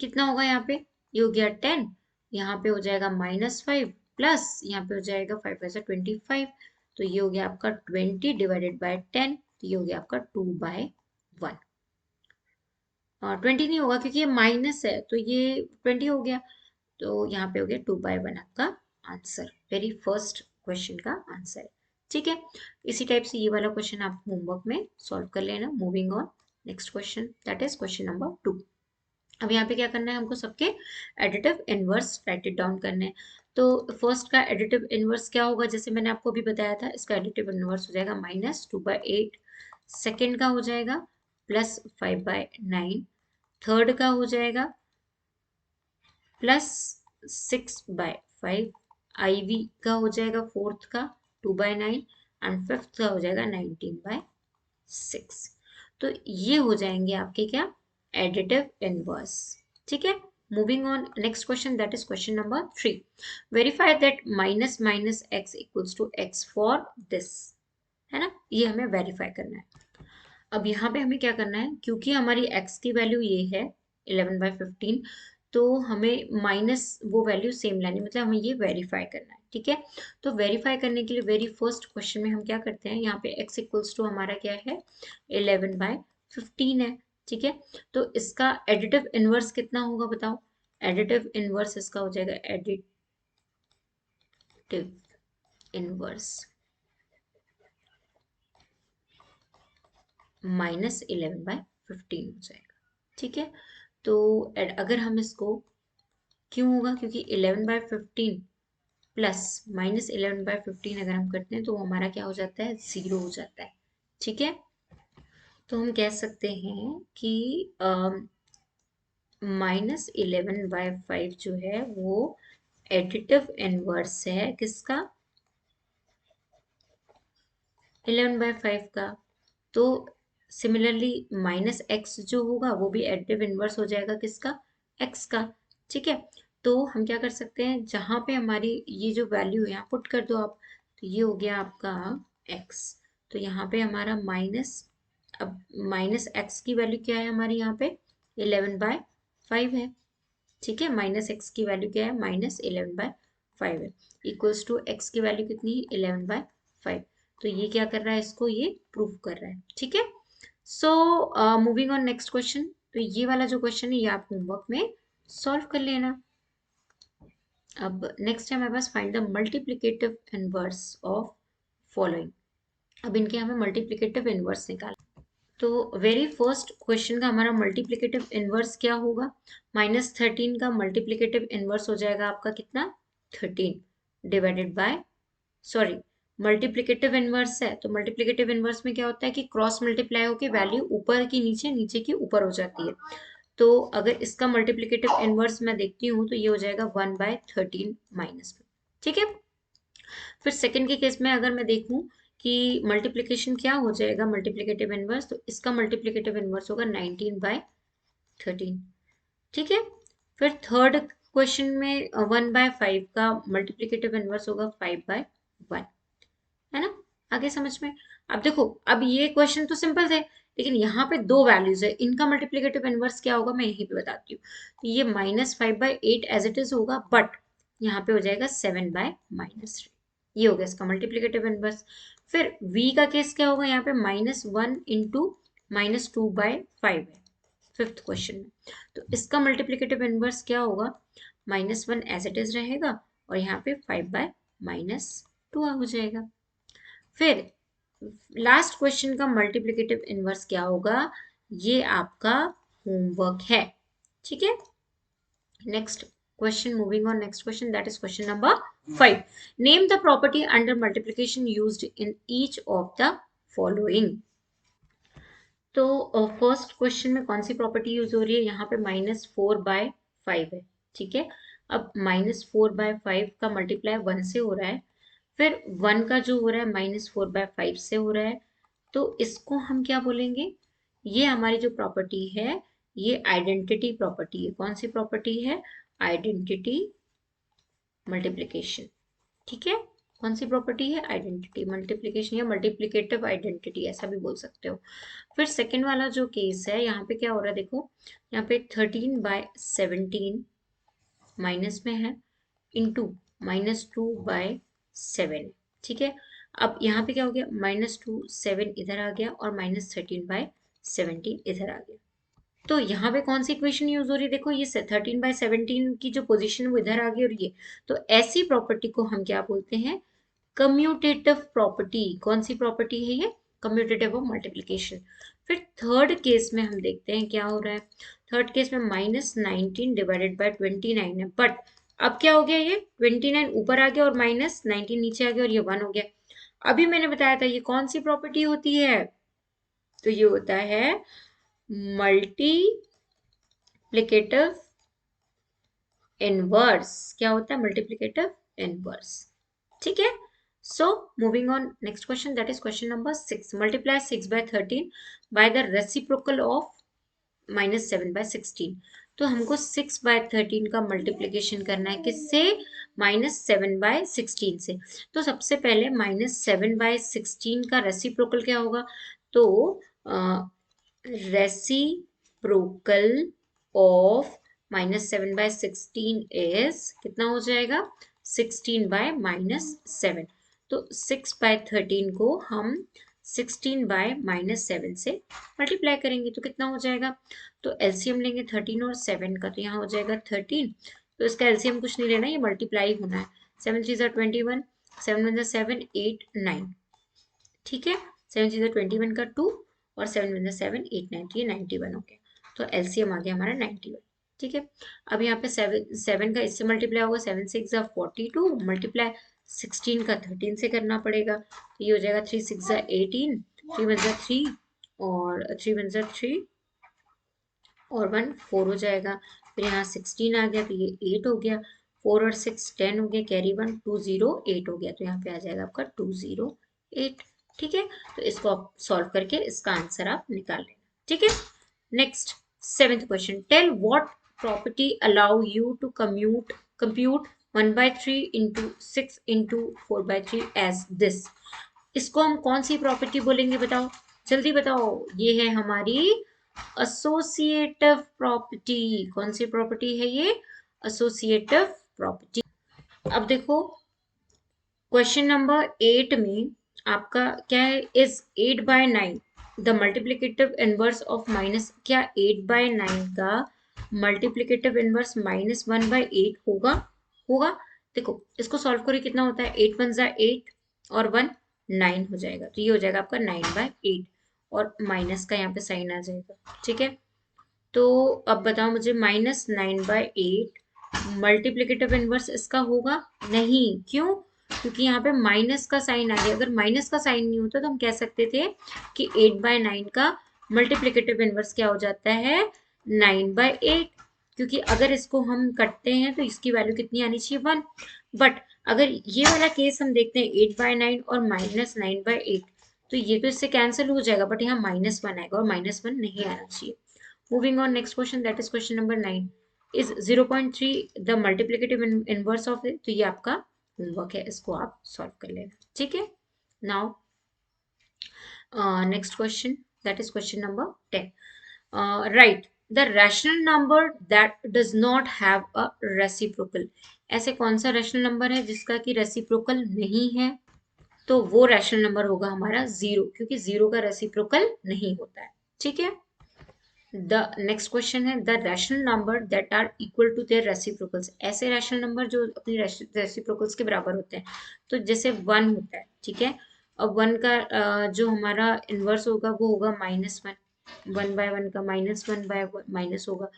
कितना होगा यहाँ पे? ये हो गया 10, यहाँ पे हो जाएगा -5, प्लस यहाँ पे हो जाएगा 5 5 25। तो ये हो गया आपका 20 डिवाइडेड बाय 10, तो ये हो गया आपका 2/1। 20 नहीं होगा क्योंकि ये माइनस है, तो ये 20 हो गया, तो यहाँ पे हो गया 2/1 आपका आंसर। वेरी फर्स्ट क्वेश्चन का आंसर। ठीक है, इसी टाइप से ये वाला क्वेश्चन आप होमवर्क में सॉल्व कर लेना। Moving on next question, that is question number 2। अब यहाँ पे क्या करना है हमको? सबके additive inverse right it down करने हैं। तो फर्स्ट का एडिटिव इनवर्स क्या होगा? जैसे मैंने आपको अभी बताया था, इसका एडिटिव इनवर्स हो जाएगा -2/8। सेकेंड का हो जाएगा +5/9। थर्ड का हो जाएगा +6/5। IV का हो जाएगा फोर्थ का 2/9, एंड फिफ्थ का हो जाएगा 19/6। तो ये हो जाएंगे आपके क्या? Additive inverse. ठीक है, moving on next question, that is question number 3। Verify that minus minus X equals to X for this, है ना, ये हमें वेरीफाई करना है। अब यहाँ पे हमें क्या करना है, क्योंकि हमारी x की वैल्यू ये है 11/15, तो हमें माइनस वो वैल्यू सेम लानी, मतलब हमें ये वेरीफाई करना है। ठीक है, तो वेरीफाई करने के लिए वेरी फर्स्ट क्वेश्चन में हम क्या करते हैं, यहाँ पे x इक्वल्स टू हमारा क्या है? 11/15 है। ठीक है, तो इसका एडिटिव इनवर्स कितना होगा बताओ? एडिटिव इनवर्स इसका हो जाएगा, एडिटिव इनवर्स -11/15 हो जाएगा। ठीक है, तो अगर हम इसको, क्यों होगा? क्योंकि 11/15 प्लस -11/15 अगर हम करते हैं तो वो हमारा क्या हो जाता है? 0 हो जाता है। ठीक है, तो हम कह सकते हैं कि -11/5 जो है वो एडिटिव इनवर्स है किसका? 11/5 का। तो सिमिलरली -x जो होगा वो भी एडिटिव इनवर्स हो जाएगा किसका? x का। ठीक है, तो हम क्या कर सकते हैं, जहां पे हमारी ये जो वैल्यू है यहाँ पुट कर दो आप, तो ये हो गया आपका x। तो यहाँ पे हमारा माइनस, अब -x की वैल्यू क्या है हमारी यहाँ पे? 11/5 है। ठीक है, -x की वैल्यू क्या है? -11/5 है। इक्वल्स टू x की वैल्यू कितनी है? 11/5। तो ये क्या कर रहा है? इसको ये प्रूव कर रहा है। ठीक है, so moving on next question. तो ये वाला जो क्वेश्चन है ये आप होमवर्क में सॉल्व कर लेना। अब नेक्स्ट है हमारे पास, find the multiplicative inverse of following. अब इनके हमें मल्टीप्लिकेटिव इनवर्स निकालना। तो वेरी फर्स्ट क्वेश्चन का हमारा मल्टीप्लिकेटिव इनवर्स क्या होगा? -13 का मल्टीप्लिकेटिव इनवर्स हो जाएगा आपका कितना? 13 divided by, sorry multiplicative inverse है, तो मल्टीप्लिकेटिव इनवर्स में क्या होता है कि क्रॉस मल्टीप्लाई होकर वैल्यू ऊपर की नीचे, नीचे की ऊपर हो जाती है। तो अगर इसका मल्टीप्लिकेटिव इनवर्स मैं देखती हूँ तो ये हो जाएगा 1/13 माइनस में। ठीक है, फिर सेकंड के केस में अगर मैं देखूं कि मल्टीप्लिकेशन क्या हो जाएगा मल्टीप्लिकेटिव इनवर्स, तो इसका मल्टीप्लिकेटिव इनवर्स होगा 19/13। ठीक है, फिर थर्ड क्वेश्चन में 1/5 का मल्टीप्लिकेटिव इनवर्स होगा 5/1, है ना, आगे समझ में? अब देखो, अब ये क्वेश्चन तो सिंपल थे, लेकिन यहाँ पे दो वैल्यूज है, इनका मल्टीप्लिकेटिव इनवर्स क्या होगा मैं यहीं पे बताती हूँ। तो ये -5/8 एज इट इज होगा, बट यहाँ पे हो जाएगा 7/-3, ये हो गया इसका मल्टीप्लिकेटिव इनवर्स। फिर v का केस क्या होगा? यहाँ पे -1 इंटू -2/5 है फिफ्थ क्वेश्चन में, तो इसका मल्टीप्लिकेटिव इनवर्स क्या होगा? -1 एज इट इज रहेगा, और यहाँ पे 5/-2 हो जाएगा। फिर लास्ट क्वेश्चन का मल्टीप्लिकेटिव इनवर्स क्या होगा, ये आपका होमवर्क है। ठीक है, next question, moving on, next question, that is question number 5. Name the property under multiplication used in each of the following. तो फर्स्ट क्वेश्चन में कौन सी प्रॉपर्टी यूज हो रही है, यहाँ पे -4/5 है। ठीक है, अब -4/5 का मल्टीप्लाई 1 से हो रहा है, फिर 1 का जो हो रहा है -4/5 से हो रहा है, तो इसको हम क्या बोलेंगे, ये हमारी जो प्रॉपर्टी है ये आइडेंटिटी प्रॉपर्टी है। कौन सी प्रॉपर्टी है, आइडेंटिटी मल्टीप्लिकेशन। ठीक है, कौन सी प्रॉपर्टी है, आइडेंटिटी मल्टीप्लिकेशन या मल्टीप्लिकेटिव आइडेंटिटी, ऐसा भी बोल सकते हो। फिर सेकंड वाला जो केस है, यहाँ पे क्या हो रहा है, देखो यहाँ पे 13/17 माइनस में है, इंटू -2/7। ठीक है, अब यहाँ पे क्या हो गया, -2/7 इधर आ गया और -13/17 इधर आ गया। तो यहाँ पे कौन सी इक्वेशन यूज हो रही है, देखो ये 13/17 की जो पोजीशन वो इधर आ गई और ये, तो ऐसी प्रॉपर्टी को हम क्या बोलते हैं, कम्यूटेटिव प्रॉपर्टी। कौन सी प्रॉपर्टी है ये, कम्यूटेटिव ऑफ मल्टीप्लिकेशन। फिर थर्ड केस में हम देखते हैं क्या हो रहा है। थर्ड केस में -19 डिवाइडेड बाय 29 है, बट अब क्या हो गया, ये 29 ऊपर आ गया और -19 नीचे आ गया और ये 1 हो गया। अभी मैंने बताया था ये कौन सी प्रॉपर्टी होती है, तो ये होता है मल्टीप्लिकेटिव इनवर्स। क्या होता है, मल्टीप्लिकेटिव इनवर्स। ठीक है, so moving on, next question, that is question number 6. Multiply 6/13 by the reciprocal of -7/16। तो हमको 6/13 का मल्टीप्लिकेशन करना है, किससे, -7/16 से। तो सबसे पहले -7/16 का रेसिप्रोकल क्या होगा, तो रेसिप्रोकल ऑफ -7/16 इज कितना हो जाएगा, 16/-7। तो 6/13 को हम 16/-7 से मल्टीप्लाई करेंगे तो कितना हो जाएगा, तो एलसीएम लेंगे 13 और 7 का, तो यहाँ हो जाएगा 13। तो इसका एलसीएम कुछ नहीं लेना, ये मल्टीप्लाई होना है। 7 3 21, 7 1 7 8 9। ठीक है, 7 3 21 का 2 और 7 1 7 8 9, तो ये 91 हो गया। तो एलसीएम आ गया हमारा 91। ठीक है, अब यहाँ पे 7 का इससे मल्टीप्लाई होगा, 7 6 42, मल्टीप्लाई 16 का 13 से करना पड़ेगा, तो ये हो जाएगा 3 6 18, 3 1 3 और 3 1 3 और 1 4 हो जाएगा। फिर यहाँ 16 आ गया तो ये 8 हो गया, 4 और 6 10 हो गया, कैरी 1 208 हो गया, तो यहाँ पे आ जाएगा आपका 208। ठीक है, तो इसको आप सॉल्व करके इसका आंसर आप निकाल लेना। ठीक है, next 7th question, tell what property allow you to compute 1/3 into 6 into 4/3 as this. इसको हम कौन सी प्रॉपर्टी बोलेंगे, बताओ जल्दी बताओ, ये है हमारी एसोसिएटिव प्रॉपर्टी। कौन सी प्रॉपर्टी है ये, एसोसिएटिव प्रॉपर्टी। अब देखो क्वेश्चन नंबर 8 में आपका क्या है, is 8/9 the multiplicative inverse of minus, क्या 8/9 का मल्टीप्लिकेटिव इनवर्स -1/8 होगा, होगा। देखो इसको सॉल्व करो, कितना होता है, 8 1 8 और 1 9 हो जाएगा, तो ये हो जाएगा आपका 9/8 और माइनस का यहाँ पे साइन आ जाएगा। ठीक है, तो अब बताओ मुझे, -9/8 मल्टीप्लिकेटिव इनवर्स इसका होगा नहीं, क्यों, क्योंकि यहाँ पे माइनस का साइन आ गया। अगर माइनस का साइन नहीं होता तो हम कह सकते थे कि 8/9 का मल्टीप्लिकेटिव इनवर्स क्या हो जाता है, 9/8, क्योंकि अगर इसको हम करते हैं तो इसकी वैल्यू कितनी आनी चाहिए, 1। बट अगर ये वाला केस हम देखते हैं 8/9 और -9/8, तो ये तो इससे कैंसिल हो जाएगा, बट यहाँ -1 आएगा और -1 नहीं आना चाहिए। Moving on, next question, that is question number 9. Is 0.3 the multiplicative inverse of it? तो ये आपका होमवर्क है, इसको आप सॉल्व कर लेना। ठीक है, now next question, that is question number 10. Write the rational number that does not have a reciprocal. ऐसे कौन सा रैशनल नंबर है जिसका कि रेसिप्रोकल नहीं है, तो वो रैशनल नंबर होगा हमारा 0, क्योंकि 0 का रेसिप्रोकल नहीं होता है। ठीक है, द नेक्स्ट क्वेश्चन है the rational number that are equal to their reciprocals. ऐसे रैशनल नंबर जो अपनी रेसिप्रोकल्स के बराबर होते हैं, तो जैसे वन होता है, ठीक है। अब वन का जो हमारा इनवर्स होगा वो होगा -1। 1/1 का -1/माइनस होगा।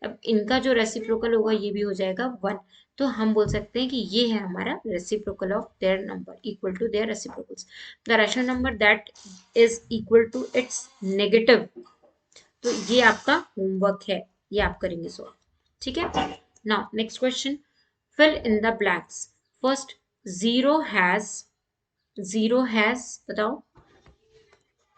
अब इनका जो रेसिप्रोकल होगा ये भी हो जाएगा 1। तो हम बोल सकते हैं कि ये है हमारा reciprocal of their number equal to their reciprocals. The rational number that is equal to its negative. तो ये आपका होमवर्क है, ये आप करेंगे सॉल्व, ठीक है। Now next question, fill in the blanks. First, zero has, zero has बताओ,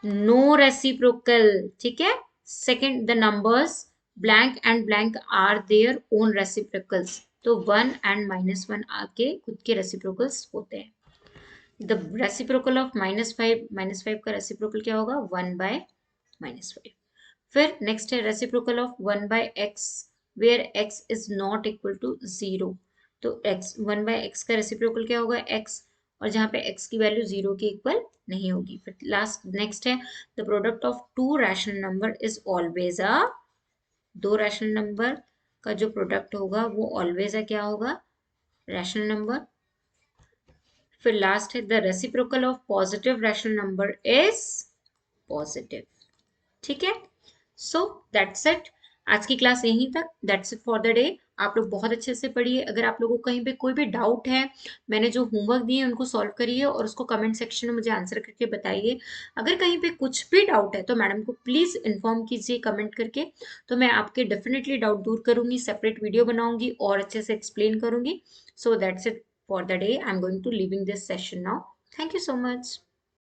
नो रेसिप्रोकल, ठीक है। Second, the numbers blank and blank are their own reciprocals. तो 1 एंड -1 आके खुद के रेसिप्रोकल्स होते हैं। द रेसिप्रोकल ऑफ -5 का रेसिप्रोकल क्या होगा? 1/-5। फिर नेक्स्ट है reciprocal of 1/x where x is not equal to 0। तो x 1/x का रेसिप्रोकल क्या होगा? x, और जहां पे x की वैल्यू 0 के इक्वल नहीं होगी। फिर लास्ट नेक्स्ट है the product of two rational number is always a, दो रैशनल नंबर का जो प्रोडक्ट होगा वो ऑलवेज क्या होगा? Rational number. फिर लास्ट है the reciprocal of positive rational number is positive, ठीक है। सो दैट्स इट, आज की क्लास यहीं तक। That's it for the day. आप लोग बहुत अच्छे से पढ़िए। अगर आप लोगों को कहीं पे कोई भी डाउट है, मैंने जो होमवर्क दिए उनको सॉल्व करिए और उसको कमेंट सेक्शन में मुझे आंसर करके बताइए। अगर कहीं पे कुछ भी डाउट है तो मैडम को प्लीज इन्फॉर्म कीजिए कमेंट करके, तो मैं आपके डेफिनेटली डाउट दूर करूंगी, सेपरेट वीडियो बनाऊंगी और अच्छे से एक्सप्लेन करूंगी। So that's it for the day. I am going to living this session now. Thank you so much.